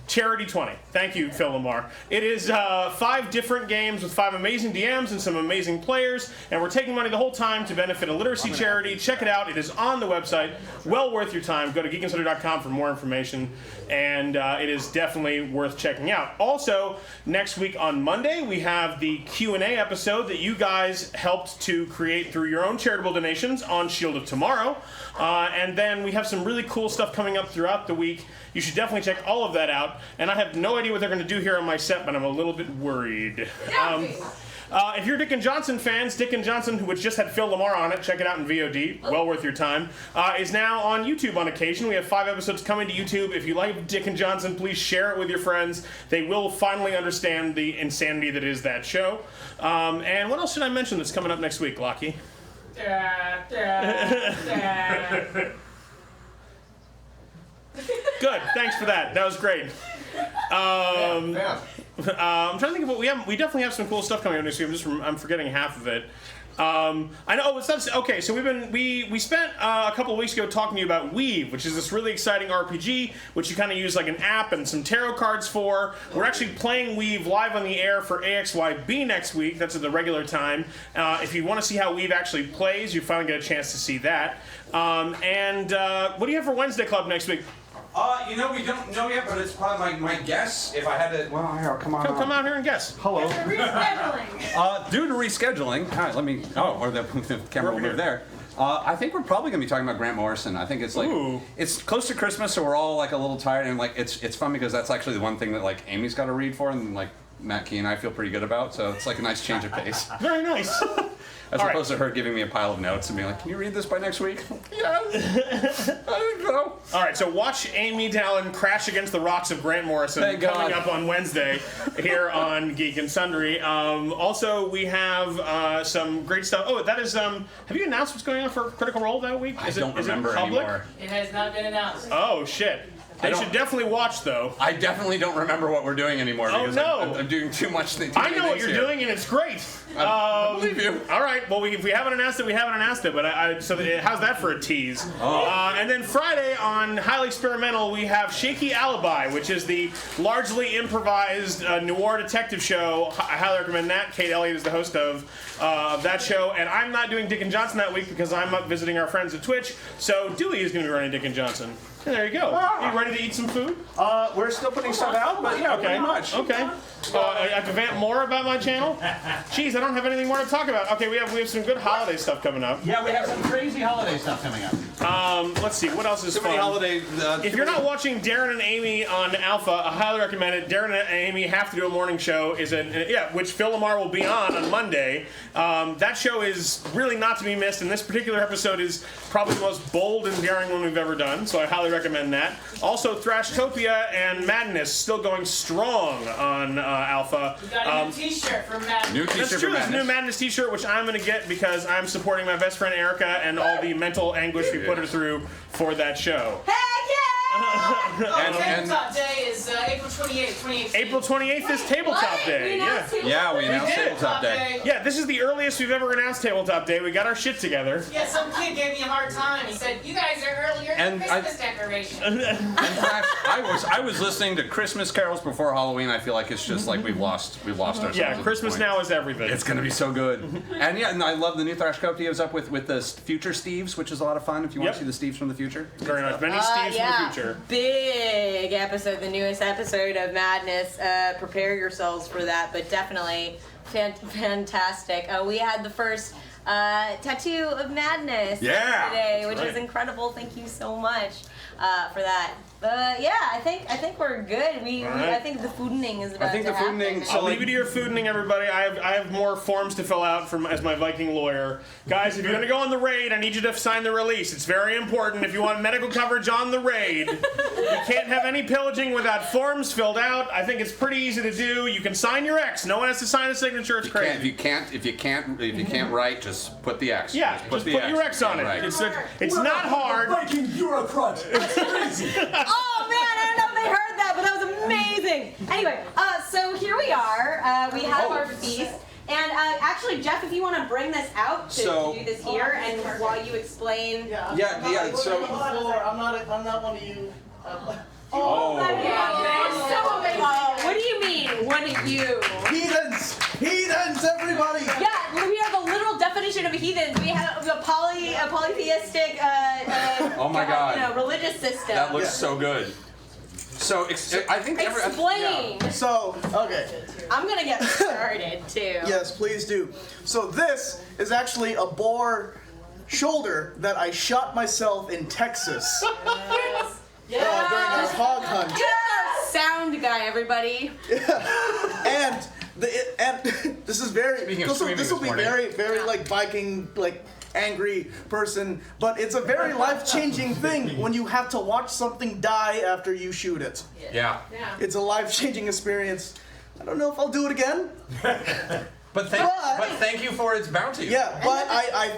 Charity 20. Thank you, Phil Lamar. It is 5 different games with 5 amazing DMs and some amazing players, and we're taking money the whole time to benefit a literacy charity. Check it out. It is on the website. Well worth your time. Go to geekandsundry.com for more information, and it is definitely worth checking out. Also, next week on Monday, we have the Q&A episode that you guys helped to create through your own charitable donations on Shield of Tomorrow. And then we have some really cool stuff coming up throughout the week. You should definitely check all of that out. And I have no idea what they're going to do here on my set, but I'm a little bit worried. If you're Dick and Johnson fans, Dick and Johnson, which just had Phil Lamar on it, check it out in VOD, well worth your time, is now on YouTube on occasion. We have 5 episodes coming to YouTube. If you like Dick and Johnson, please share it with your friends. They will finally understand the insanity that is that show. And what else should I mention that's coming up next week, Lockie? Good, thanks for that. That was great. I'm trying to think of what we have. We definitely have some cool stuff coming up next week. I'm forgetting half of it. I know it's not okay. So we spent a couple of weeks ago talking to you about Weave, which is this really exciting RPG, which you kind of use like an app and some tarot cards for. We're actually playing Weave live on the air for AXYB next week. That's at the regular time. If you want to see how Weave actually plays, you finally get a chance to see that. What do you have for Wednesday Club next week? We don't know yet, but it's probably my guess. If I had to, well, here, come on. Come out here and guess. Hello. Rescheduling. Due to rescheduling, all right, let me. Oh, or the camera will move there. I think we're probably gonna be talking about Grant Morrison. I think it's it's close to Christmas, so we're all a little tired, and it's fun because that's actually the one thing that Amy's got to read for, and Matt Key and I feel pretty good about. So it's a nice change of pace. Very nice. As opposed to her giving me a pile of notes and being like, "Can you read this by next week?" Yeah. I think so. All right, so watch Amy Dallin crash against the rocks of Grant Morrison coming up on Wednesday here on Geek and Sundry. Also, we have some great stuff. Oh, that is. Have you announced what's going on for Critical Role that week? I don't remember anymore. It has not been announced. Oh shit. They should definitely watch, though. I definitely don't remember what we're doing anymore because I'm doing too much. I know what you're doing, and it's great. I believe you. All right. Well, if we haven't announced it, we haven't announced it. But how's that for a tease? And then Friday on Highly Experimental, we have Shaky Alibi, which is the largely improvised noir detective show. I highly recommend that. Kate Elliott is the host of that show, and I'm not doing Dick and Johnson that week because I'm up visiting our friends at Twitch. So Dewey is going to be running Dick and Johnson. And there you go. Are you ready to eat some food? We're still putting stuff out, but yeah, pretty much. Okay. I have to vamp more about my channel? Jeez, I don't have anything more to talk about. Okay, we have some good holiday stuff coming up. Yeah, we have some crazy holiday stuff coming up. Let's see, what else is fun? Holiday, if you're not watching Darren and Amy on Alpha, I highly recommend it. Darren and Amy have to do a morning show, which Phil Lamar will be on Monday. That show is really not to be missed, and this particular episode is probably the most bold and daring one we've ever done, so I highly recommend that. Also, Thrashtopia and Madness still going strong on Alpha. We got a new t-shirt from Madness. That's true, there's a new Madness t-shirt, which I'm going to get because I'm supporting my best friend Erica and all the mental anguish we put her through for that show. Tabletop Day is It's April 28th. April 28th is Tabletop Day. Yeah, we announced Tabletop Day. Yeah, this is the earliest we've ever announced Tabletop Day. We got our shit together. Yeah, some kid gave me a hard time. He said, "You guys are earlier than Christmas decorations." In fact, I was listening to Christmas carols before Halloween. I feel like it's just like we've lost ourselves. Yeah, Christmas now is everything. It's gonna be so good. And yeah, and I love the new Thrash Copios up with the future Steves, which is a lot of fun. If you want to see the Steves from the future, very nice. Many Steves from the future. Big episode, the newest episode of Madness. Prepare yourselves for that, but definitely fantastic. We had the first Tattoo of Madness today, which is incredible. Thank you so much for that. Yeah, I think we're good. I think the fooding is about to happen. So I'll leave you to your fooding, everybody. I have more forms to fill out as my Viking lawyer. Guys, if you're gonna go on the raid, I need you to sign the release. It's very important. If you want medical coverage on the raid, you can't have any pillaging without forms filled out. I think it's pretty easy to do. You can sign your X. No one has to sign a signature. It's crazy. If you can't write, just put the X. Yeah, just put your X on it. Right. It's not hard. Viking bureaucrat. That's crazy. Oh man, I don't know if they heard that, but that was amazing. Anyway, so here we are. We have our feast. And actually, Jeff, if you want to bring this out to do this here, and while you explain. So I'm not one of you. So amazing. What do you mean? What do you? Heathens, everybody. Yeah, we have a literal definition of a heathen. We have a polytheistic, oh my God, religious system. That looks so good. So I think explain. So okay, I'm gonna get started too. Yes, please do. So this is actually a boar shoulder that I shot myself in Texas. During a hog hunt. Sound guy, everybody. And this is very. This will be very like Viking angry person, but it's a very life-changing thing when you have to watch something die after you shoot it. Yeah. It's a life-changing experience. I don't know if I'll do it again. But thank you for its bounty. Yeah, but I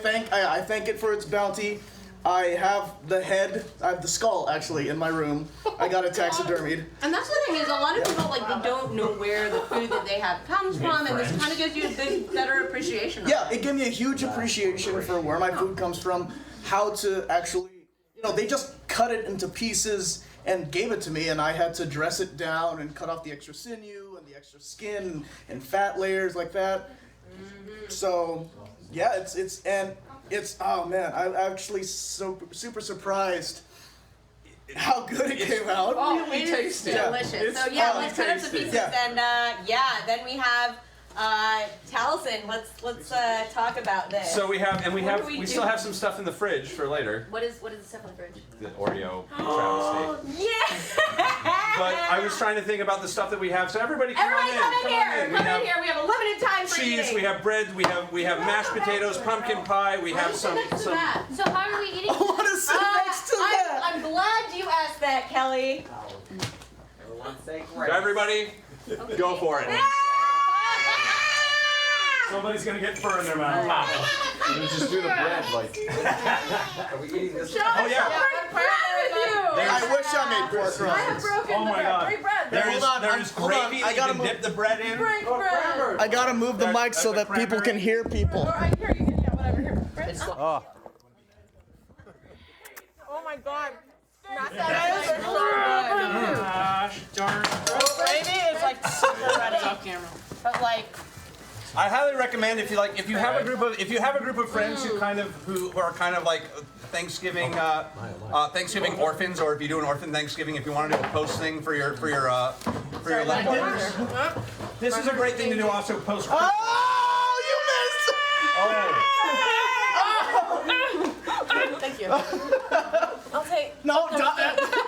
thank it for its bounty. I have the head, I have the skull actually in my room. I got it taxidermied. And that's the thing is, a lot of people they don't know where the food that they have comes from, and this kind of gives you a better appreciation. Yeah, it gave me a huge appreciation for where my food comes from, how to actually, they just cut it into pieces and gave it to me, and I had to dress it down and cut off the extra sinew and the extra skin and fat layers like that. So, yeah, it's oh man, I'm actually super surprised how good it came out. Oh, really tasty. Delicious. So yeah, let's cut up the pieces and then we have Taliesin. Let's talk about this. So we still have some stuff in the fridge for later. What is the stuff in the fridge? The Oreo travesty. Yeah. But I was trying to think about the stuff that we have. So everybody come on in. Come in here. We have We have a limited time for cheese. eating. We have bread. We have mashed potatoes, pumpkin pie. We have some. So how are we eating? I want to sit next to that. I'm glad you asked that, Kelly. Everybody, go for it. Somebody's gonna get fur in their mouth. Just do the bread, like. Are we eating this? Oh yeah. I wish I made pork rinds. I have broken Oh my God. Break bread. There is gravy that you can dip the bread in. Break bread. I gotta move the mic so that people can hear people. I hear you. Yeah, whatever. Here. Bread. Oh. Oh my God. Gosh darn. Gravy is like super ready. Off camera. But like. I highly recommend if you have a group of friends who are kind of like Thanksgiving orphans, or if you do an orphan Thanksgiving, if you want to do a post thing for your loved ones. This is a great thing to do. Also post. Oh, you missed! Thank you. I'll take. No,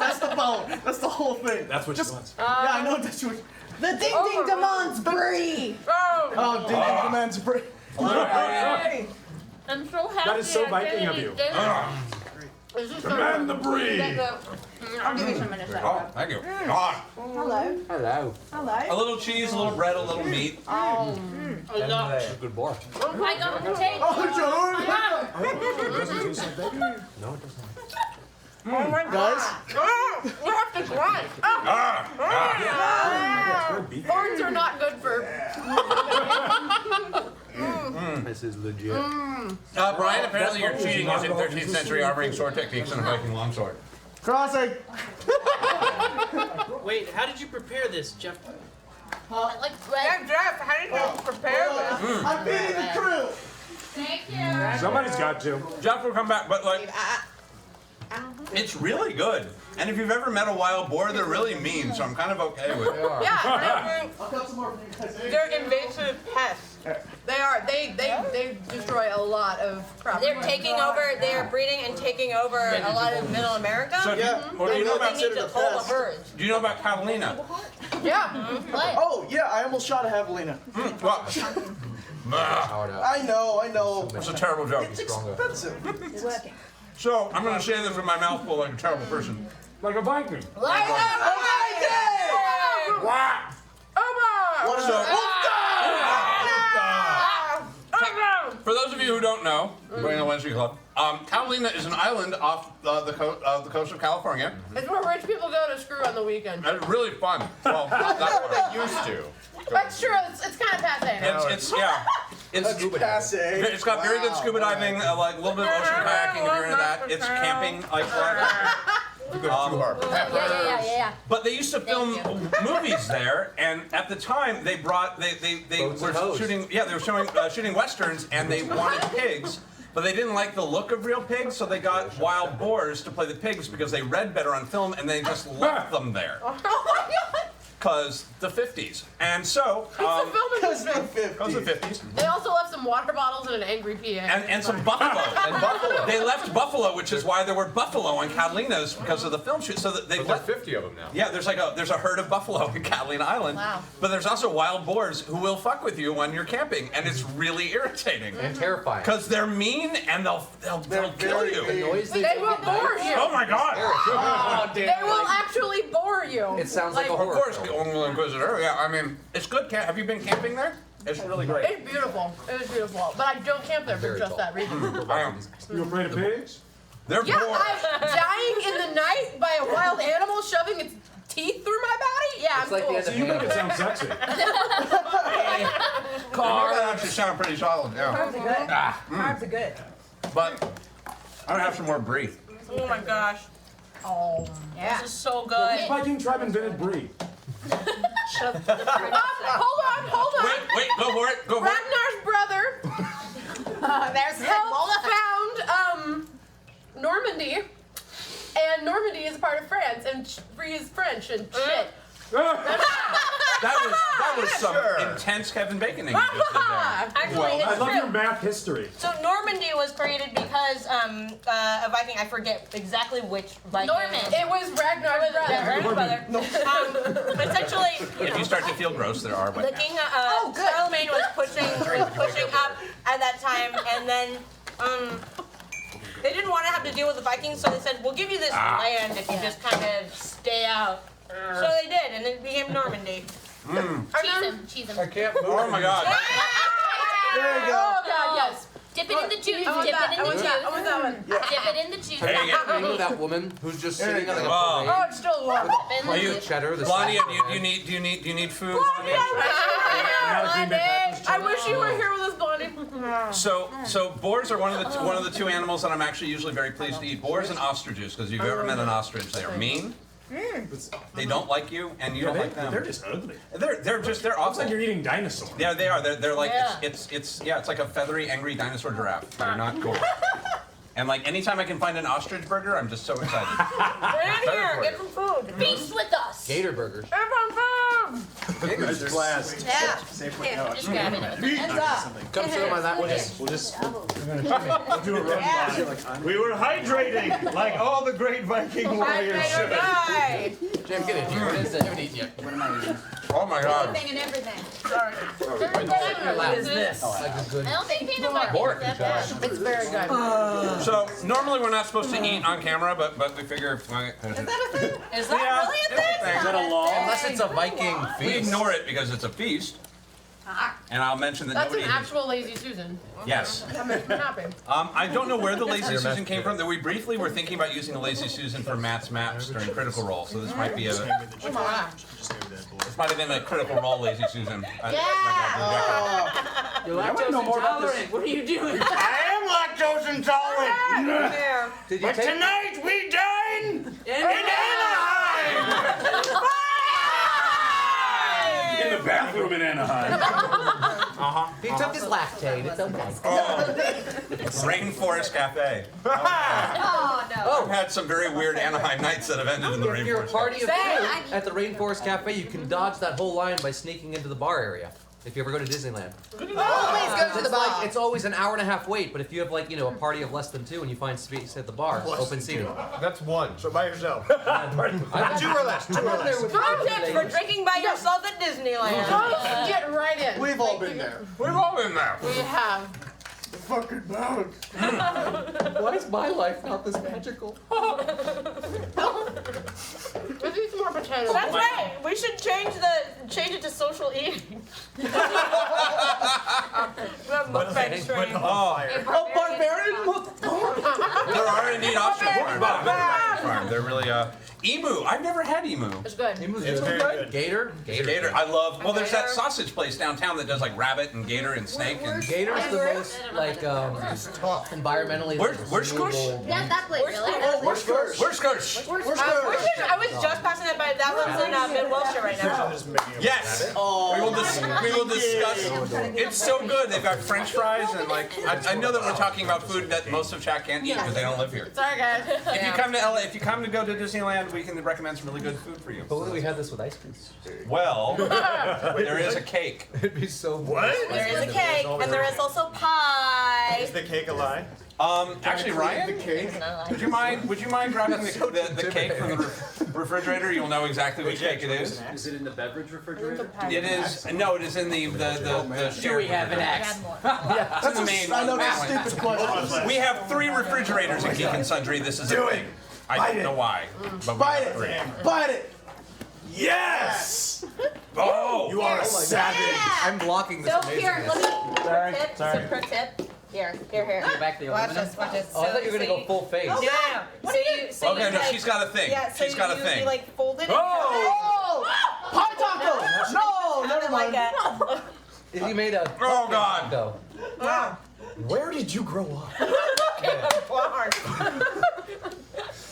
that's the bone. That's the whole thing. That's what she wants. Yeah, I know that's what. The ding ding demands brie. Oh, ding ding demands brie. I'm so happy. That is so Viking of you. Demand the brie. I'll give you some in a second. Oh, thank you. Ah. Hello. Hello. Hello. A little cheese, a little bread, a little meat. A lot. That's a good bar. I got the taste. Oh, John. Doesn't taste like bacon. No, it doesn't. Oh my Guys? Oh, we have to grind. Horns are not good for. This is legit. Brian, apparently you're cheating using 13th century armoring sword techniques and a Viking longsword. Crossing. Wait, how did you prepare this, Jeff? Like, Jeff, how did you prepare this? I'm beating the crew. Thank you. Somebody's got to. Jeff will come back, but like, it's really good. And if you've ever met a wild boar, they're really mean, so I'm kind of okay with it. Yeah, I'll cut some more for you guys. they're invasive pests. They are. They destroy a lot of property. They're taking over. They're breeding and taking over a lot of Middle America. So do you know about They need to hold the herds. Do you know about Catalina? Yeah. Oh, yeah, I almost shot a javelina. I know. It's a terrible joke. It's expensive. It's working. So I'm gonna say this with my mouth full like a terrible person. Like a Viking. Like a Viking! Wow. What is For those of you who don't know, we're in the Wednesday Club. Catalina is an island off the coast of California. It's where rich people go to screw on the weekend. It's really fun. Well, not that They used to. That's true. It's kind of passe. It's scuba diving. It's got very good scuba diving, like a little bit of ocean kayaking if you're into that. It's camping, like Yeah. But they used to film movies there, and at the time they brought they were shooting they were shooting westerns, and they wanted pigs. But they didn't like the look of real pigs, so they got wild boars to play the pigs because they read better on film, and they just left them there. Oh my god! Because the 50s. And so... Because the 50s. They also left some water bottles and an angry PA. And some buffalo. They left buffalo, which is why there were buffalo on Catalinas because of the film shoot. So that they've left 50 of them now. Yeah, there's a herd of buffalo in Catalina Island. Wow. But there's also wild boars who will fuck with you when you're camping, and it's really irritating. And terrifying. Because they're mean and they'll kill you. The noise They will bore you. Oh my god! They will actually bore you. It sounds like a horror Of course, film. Inquisitor. Yeah, I mean, it's good. Have you been camping there? It's really great. It's beautiful. It is beautiful. But I don't camp there for just that reason. I am. You afraid of pigs? They're Yeah, bored. I'm dying in the night by a wild animal shoving its teeth through my body. Yeah, It's I'm like cool. the end of You make it sound sexy. That actually sound pretty solid. Yeah. Carbs are good. Carbs are good. But I'm gonna have some more brie. Oh my gosh. Oh, Yeah. this is so Which good. Viking tribe invented brie? Hold on. Wait, go for it. Go for it. Ragnar's brother There's found Normandy, and Normandy is part of France, and brie is French and shit. That was some intense Kevin Baconing you just did there. Actually, I it's love true. your math history. So Normandy was created because a Viking, I forget exactly which Viking. Norman. It was Ragnar's brother. Essentially, If you start to feel gross, there are. the king Charlemagne was pushing up at that time, and then they didn't want to have to deal with the Vikings, so they said, "We'll give you this land if you just kind of stay out." So they did, and it became Normandy. Cheese him. I can't move. Oh my god. There you go. Oh god, yes. Dip it in the juice. I want Dip that. it I in the want juice. that. I want that one. Dip it in the juice. Hey, You know that woman who's just sitting on like a Wow. Oh, it's still warm. Are you, cheddar? The Blondie, do you need food? Blondie, I wish you were here with us, Blondie. So boars are one of the two animals that I'm actually usually very pleased to eat. Boars and ostriches, because if you've ever met an ostrich, they are mean. They don't like you, and you don't like them. They're just ugly. They're Looks awful. like you're eating dinosaurs. Yeah, they are. They're like Yeah. it's like a feathery, angry dinosaur giraffe. They're not cool. And like anytime I can find an ostrich burger, I'm just so excited. Get in here, get some food. Feast with us. Gator burgers. Gators are blast. Yeah. Safe way out. Just grabbing it. Hands up. Come sit on my lap. We'll do a run by. We were hydrating like all the great Viking warriors should. Jim, get in here. What is it? You haven't eaten yet. Oh my god. Everything and everything. What is this? Like a good I don't think peanut butter pork. is that bad. It's very good. So normally we're not supposed to eat on camera, but we figure. Is that a thing? Is that really a thing? Is that a law? Unless it's a Viking We feast. ignore it because it's a feast. And I'll mention that That's nobody. an actual Lazy Susan. Yes. That makes me happy. I don't know where the Lazy Your Susan message. came from. That we briefly were thinking about using the Lazy Susan for Matt's maps during Critical Role. So this might be a. Oh my God. This might have been a Critical Role Lazy Susan. You're lactose intolerant. What are you doing? I am lactose intolerant. Did you But take? tonight we dine in Anaheim. In the bathroom in Anaheim. He took his lactate. It's okay. Rainforest Cafe. Oh no. I've had some very weird Anaheim nights that have ended in the If you're a Rainforest party Cafe. of two at the Rainforest Cafe, you can dodge that whole line by sneaking into the bar area. If you ever go to Disneyland. Always go to the It's bar. like it's always an hour and a half wait, but if you have like, a party of less than two and you find space at the bar, open seating. That's one. So by yourself. Two or less. Two or less. Pro tips for drinking by yourself at Disneyland. Get right in. We've all been there. We've all been there. We have. The fucking boat. Why is my life not this magical? Let's eat some more potatoes. That's right. We should change it to social eating. We have mukbang stream. Barbarian There are indeed options for Barbarian. They're really Emu. I've never had emu. It's good. It's very good. Gator. Gator. I love. Well, there's that sausage place downtown that does like rabbit and gator and snake and. Gator's the most environmentally. Where's Scoosh? Yeah, that place. Really? Where's Scoosh? Where's Scoosh? I was just passing it by. That one's in Mid-Wilshire right now. Yes. We will discuss. It's so good. They've got French fries and like. I know that we're talking about food that most of chat can't eat because they don't live here. Sorry, guys. If you come to LA, if you come to go to Disneyland, we can recommend some really good food for you. But what if we had this with ice cream? Well, there is a cake. It'd be so. What? There is a cake, and there is also pie. Is the cake a lie? Actually, Ryan, would you mind grabbing the cake from the refrigerator? You'll know exactly which cake it is. Is it in the beverage refrigerator? It is. No, it is in the shared. Do we have an X? Yeah, it's in the main. I know that's a stupid question. We have 3 refrigerators at Geek Sundry. This is a thing. I don't know why, but we have 3. Bite it. Yes. Oh, You are a savage. I'm blocking this So amazing. here, let me pro tip. Here. Back the Watch aluminum. this. Watch this. Oh, I thought you were gonna go full face. No. What are you? So Okay, you no, like, she's got a thing. Yeah, so She's got a you thing. like fold it. Oh! Pie taco. No, never Like mind. that. If you made a. Oh God. Go. Wow. Where did you grow up? Barn.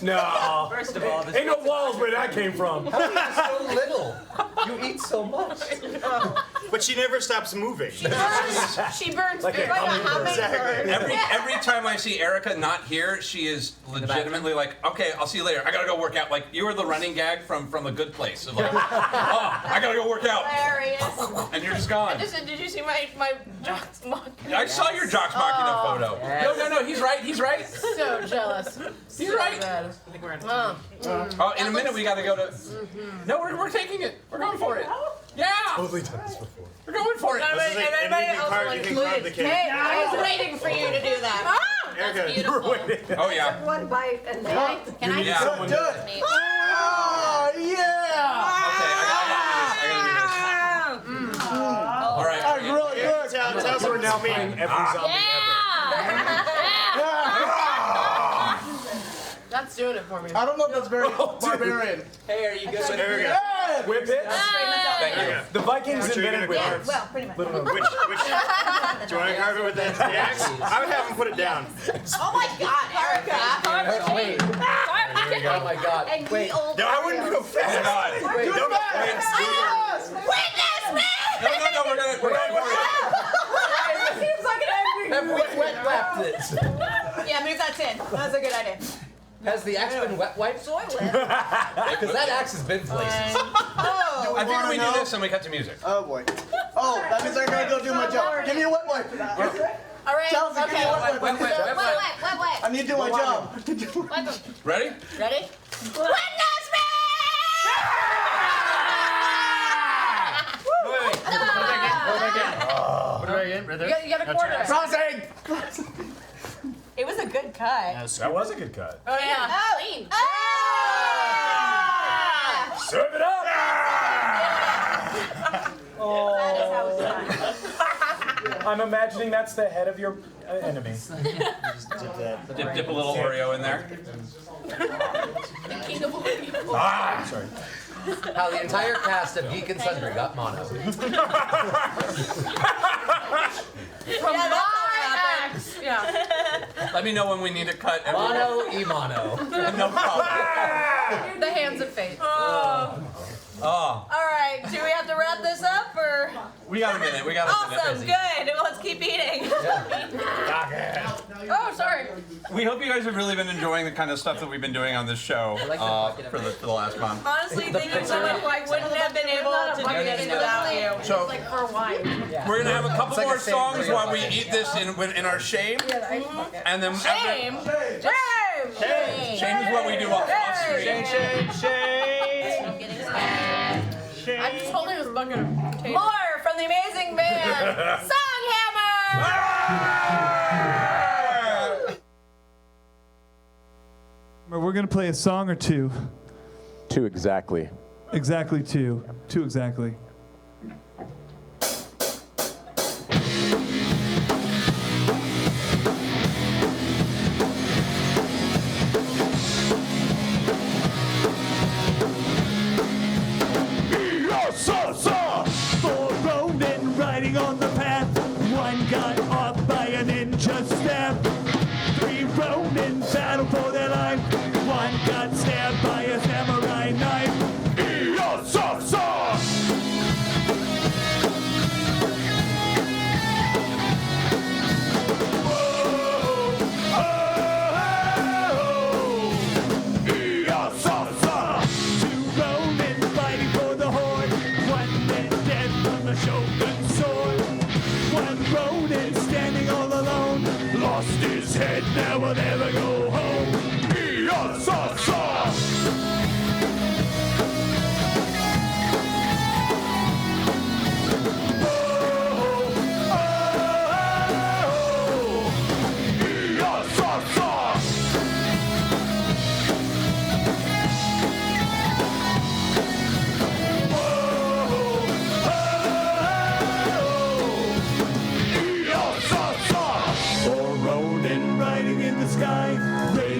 No. First of all, this Ain't no walls where that came from. How are you so little? You eat so much. But she never stops moving. She burns Like a food like a hummingbird. hummingbird. Every time I see Erica not here, she is legitimately like, okay, I'll see you later. I gotta go work out. Like you were the running gag from The Good Place. Of like, oh, I gotta go work out, Hilarious. and you're just gone. Did you see my jocks mocking? I saw your Jocks Machina photo. Yes. No, he's right. He's right. so jealous. He's right. Bad. I think we're in. Oh, in a minute we gotta go to. No, we're taking it. We're going for it. Yeah. Totally done this before. We're going for it. This is an Anybody amusing else part. want You to can include grab the it? cake. Hey, I was waiting for you to do that. Erica, You were waiting. Oh yeah. One bite and then. Can I Yeah. do it. Oh, yeah. Okay, I gotta do this. All right. That's really good. Tell us we're now being every zombie That's doing it for me. I don't know if that's very barbarian. Hey, are you good with Erica. Whip it. Thank you. The Vikings Which are you invented gonna whips. Well, pretty much. Which? Do you want to carve it with the axe? I would have him put it down. Oh my God, Erica. Wait. Oh my God. Wait. No, I wouldn't go fast. Oh God. Wait. Go fast. Witness me! No, we're gonna. Seems like an angry. Have we wet wiped it? Yeah, move that tin. That's a good idea. Has the axe been wet wiped? Soy whip. Because that axe has been places. Oh. I figure we do this and we cut to music. Oh boy. Oh, that means I gotta go do my job. Give me a wet wipe. All right. Chelsea, give me a wet wipe. Wait. I need to do my job. Ready? Ready? Witness me! What do I get? Right there? You got a quarter. Crossing! It was a good cut. That was a good cut. Oh yeah. Clean. Serve it up! That is how it's done. I'm imagining that's the head of your enemy. Dip a little Oreo in there. The king of Oreo. Ah! Sorry. How the entire cast of Geek and Sundry got mono. Yeah. Let me know when we need to cut. Mono e mono. No problem. The hands of fate. Oh. All right, do we have to wrap this up or? We got a minute. We got a minute. Awesome, good. Let's keep eating. Oh, sorry. We hope you guys have really been enjoying the kind of stuff that we've been doing on this show for the last month. Honestly, thinking so much I wouldn't have been able to do this without you. So- like for wine. We're gonna have a couple like more a same songs burrito while we bucket. eat this in our shame, and then Shame. Shame is what we do off screen. I'm just holding this bucket of potatoes. More from the amazing band, Songhammer! We're going to play a song or two. 2 exactly. Exactly 2. 2 exactly. Four Ronin riding on the path. One got off by a ninja stab. 3 Ronin battle for their life. One got stabbed by a samurai knife. Head now will never go home.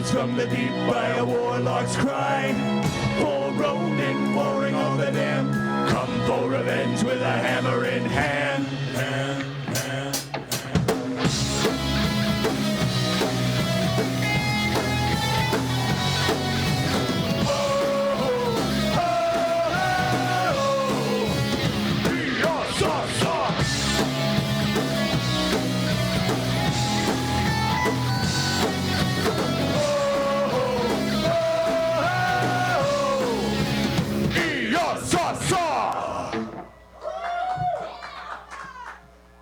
From the deep by a warlock's cry. Poor Ronin warring on the dam. Come for revenge with a hammer in hand.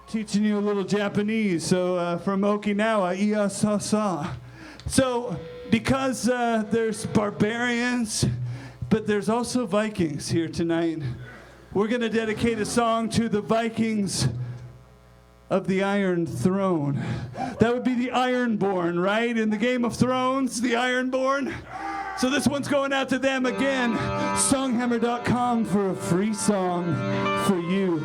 Teaching you a little Japanese, so from Okinawa, iya sa sa. So, because there's barbarians, but there's also Vikings here tonight, we're going to dedicate a song to the Vikings of the Iron Throne. That would be the Ironborn, right? In the Game of Thrones, the Ironborn. So this one's going out to them again. Songhammer.com for a free song for you.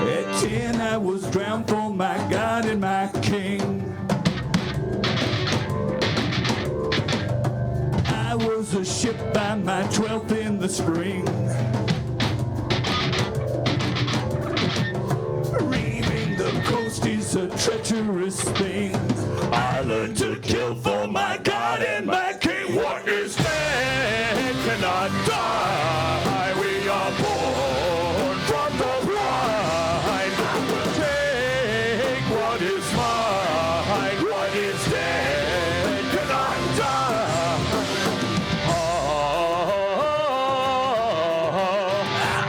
At 10 I was drowned for my God and my King. I was a ship by my 12th in the spring. Reaming the coast is a treacherous thing. I learned to kill for my God and my King. What is dead cannot die. We are born from the blind. Take what is mine. What is dead cannot die.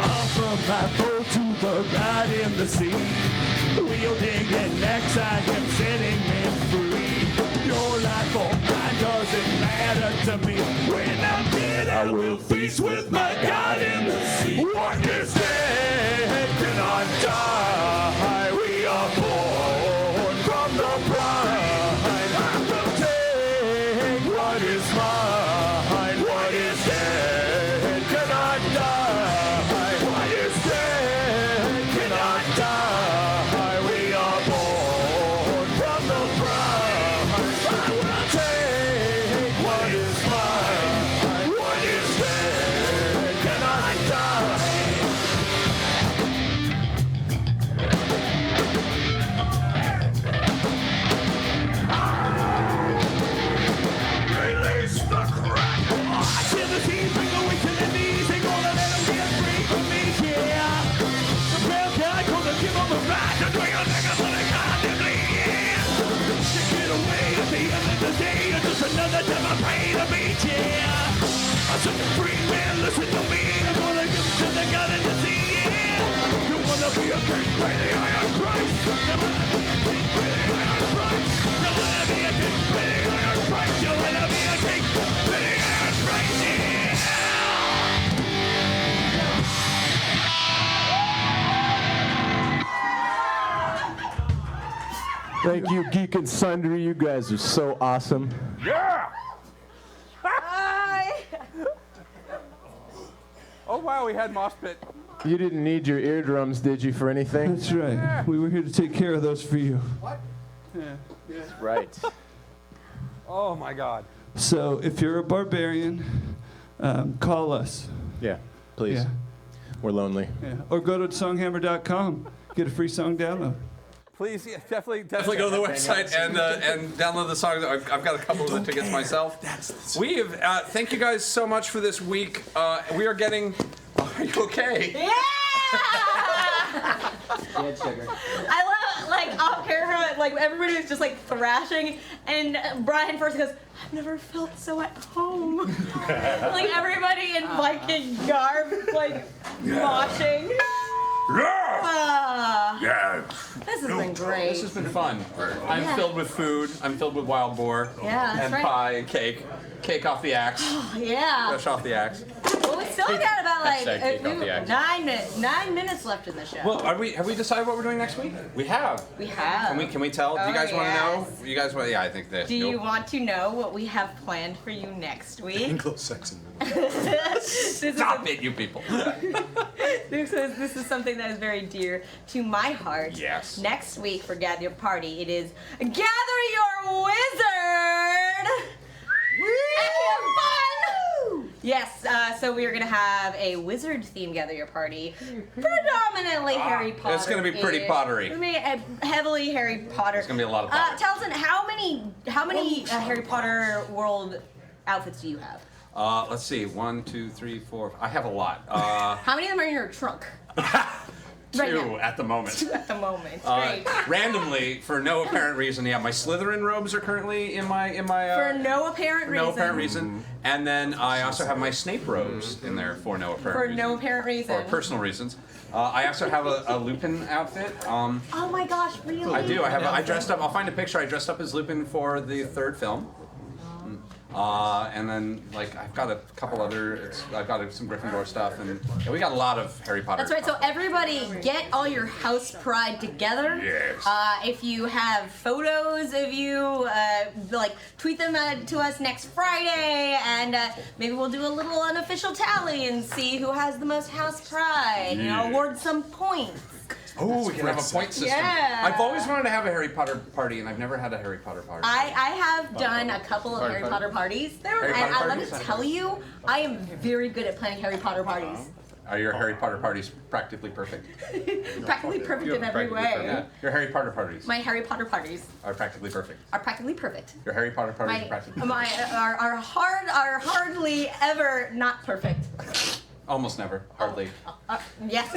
Offer my foe to the God in the sea. Wielding an axe, I am setting men free. Your life or mine doesn't matter to me. When I'm dead, I will feast with my God in the sea. What is dead cannot die. We are born from the blind. I will take what is mine. What is dead cannot die. Thank you, Geek and Sundry. You guys are so awesome. Yeah! Bye! Oh, wow, we had Mosh Pit. You didn't need your eardrums, did you, for anything? That's right. We were here to take care of those for you. What? Yeah. Right. Oh, my God. So if you're a barbarian, call us. Yeah, please. Yeah. We're lonely. Yeah. Or go to songhammer.com. Get a free song download. Please, yeah, definitely go to the website and download the song. I've got a couple of the tickets myself. We have. Thank you guys so much for this week. We are getting. Are you okay? Yeah! I love, like, off camera, like, everybody was just, like, thrashing, and Brian first goes, I've never felt so at home. Like, everybody in Viking garb, like, moshing. Yeah. This has been great. This has been fun. I'm Yeah. filled with food. I'm filled with wild boar. Yeah, that's and right. pie and cake. Cake off the axe. Yeah. Fresh off the axe. Well, we still got about, like, Hashtag take off the axe. 9 minutes left in the show. Well, have we decided what we're doing next week? We have. We have. Can we tell? Do you Oh, guys want to know? yes. You guys want? Yeah, I think that. Do you want to know what we have planned for you next week? Anglo-Saxon. Stop it, you people. This is something that is very dear to my heart. Yes. Next week for Gather Your Party, it is Gather Your Wizard! And have fun! Yes, so we are going to have a wizard theme Gather Your Party. Predominantly Harry Potter. It's going to be pretty pottery. It's going to be heavily Harry Potter. It's going to be a lot of pottery. Taliesin, how many Harry Potter world outfits do you have? Let's see. 1, 2, 3, 4. I have a lot. How many of them are in your trunk? Right Two now. at the moment. 2 at the moment. Great. Randomly, for no apparent reason, yeah. My Slytherin robes are currently in my. For no apparent reason. No apparent reason. And then I also have my Snape robes in there for no apparent For reason. no apparent reason. For personal reasons. I also have a Lupin outfit. Oh my gosh, really? I do. I dressed up. I'll find a picture. I dressed up as Lupin for the 3rd film. And then, like, I've got a couple other. I've got some Gryffindor stuff, and yeah, we got a lot of Harry Potter. That's right. So everybody, get all your house pride together. Yes. If you have photos of you, like, tweet them to us next Friday, and maybe we'll do a little unofficial tally and see who has the most house pride. You know, Yeah. award some points. Oh, we can have a point system. Yeah. I've always wanted to have a Harry Potter party, and I've never had a Harry Potter party. I have done a couple of Harry Potter parties. Harry And Potter let me parties? tell you, I am very good at planning Harry Potter parties. Are your Harry Potter parties practically perfect? Practically perfect in every way. Yeah. Your Harry Potter parties My Harry Potter parties are practically perfect. are practically perfect. Your Harry Potter parties are practically perfect. Are hardly ever not perfect. Almost never. Hardly. Yes.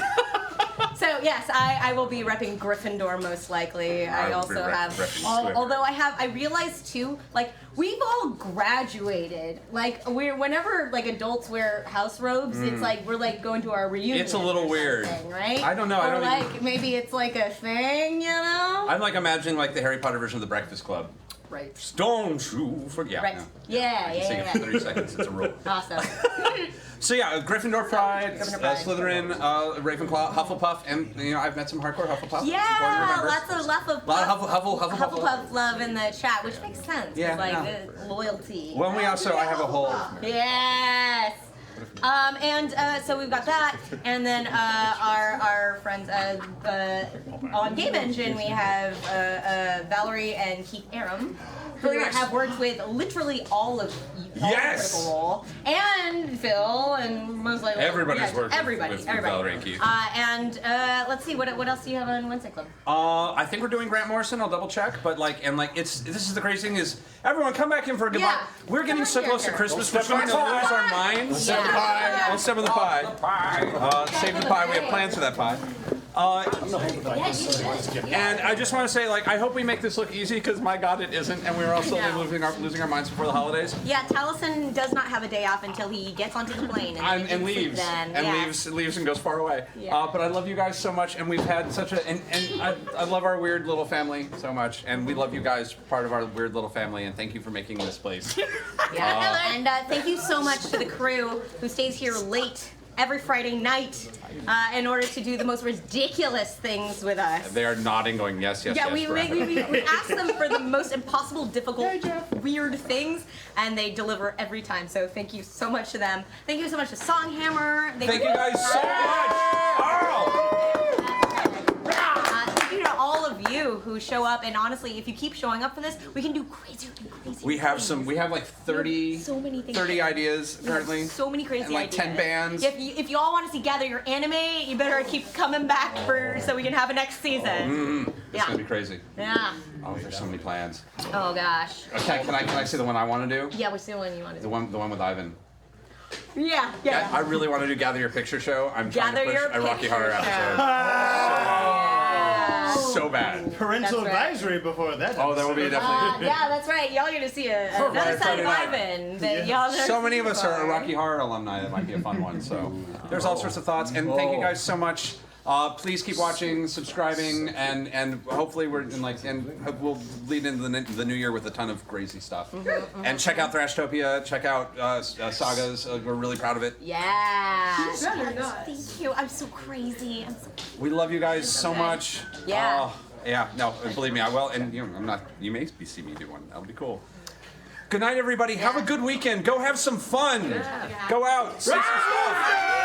So yes, I will be repping Gryffindor most likely. I will be also have, repping although I realized too, like we've all graduated. Like whenever like adults wear house robes, it's like we're like going to our reunion. It's a little or weird. something, right? I don't know. I Or don't like even... maybe it's like a thing, you know? I'm like imagining like the Harry Potter version of the Breakfast Club. Right. Don't you forget. Right. Yeah, I can sing it for 30 seconds. It's a rule. Awesome. So yeah, Gryffindor Pride, Gryffindor Pride. Slytherin, Ravenclaw, Hufflepuff, and I've met some hardcore Hufflepuff. Yeah, supporters, members. lots of Hufflepuff. Hufflepuff love in the chat, which makes sense. Yeah, Like yeah. the loyalty. Well, I have a whole. Yes. So we've got that, and then our friends on Game Engine, we have Valerie and Keith Aram, who have worked with literally all of Yes! Critical Role, and Phil, and most likely Everybody's worked with everybody. Valerie and Keith. Let's see, what else do you have on Wednesday Club? I think we're doing Grant Morrison. I'll double check, but this is the crazy thing is everyone come back in for a goodbye. Yeah. We're getting so close to Christmas, we're Step in starting to the lose pie. our minds. Let's step in the pie. Let's step in the pie. Save the pie. We have plans for that pie. And I just want to say, I hope we make this look easy because my God, it isn't, and we're also losing our minds before the holidays. Yeah, Taliesin does not have a day off until he gets onto the plane And leaves, then. leaves and goes far away. Yeah. But I love you guys so much, and we've had such a, and I love our weird little family so much, and we love you guys, part of our weird little family, and thank you for making this place. Yeah, and thank you so much to the crew who stays here late every Friday night in order to do the most ridiculous things with us. They are nodding, going yes, yes, Yeah, yes. we ask them for the most impossible, difficult, weird things, and they deliver every time. So thank you so much to them. Thank you so much to Songhammer. Thank you guys so much. Thank you to all of you who show up. And honestly, if you keep showing up for this, we can do crazier and crazier We have things. we have like 30, so many things 30 ideas We have currently. so many crazy and like ideas. 10 bands. If you all want to see Gather Your Anime, you better keep coming back so we can have a next season. It's gonna be crazy. Yeah. Oh, there's so many plans. Oh gosh. Okay, can I say the one I want to do? Yeah, what's the one you want to The do? one with Ivan. Yeah. I really want to do Gather Your Picture Show. I'm trying Gather to Your push a Rocky Horror Picture episode. So bad. Parental That's right. advisory before that. Oh, that would be definitely. Yeah, that's right. Y'all are gonna see another side of Ivan. That y'all never So many seen of us are before. Rocky Horror alumni. That might be a fun one. So there's all sorts of thoughts, and thank you guys so much. Please keep watching, subscribing, and hopefully we'll lead into the new year with a ton of crazy stuff. And check out Thrashtopia. Check out Sagas. We're really proud of it. Yeah. Thank you. I'm so crazy. We love you guys so much. Yeah. Yeah. No, believe me, I will. And I'm not. You may see me do one. That'll be cool. Good night, everybody. Have a good weekend. Go have some fun. Go out. See some stuff.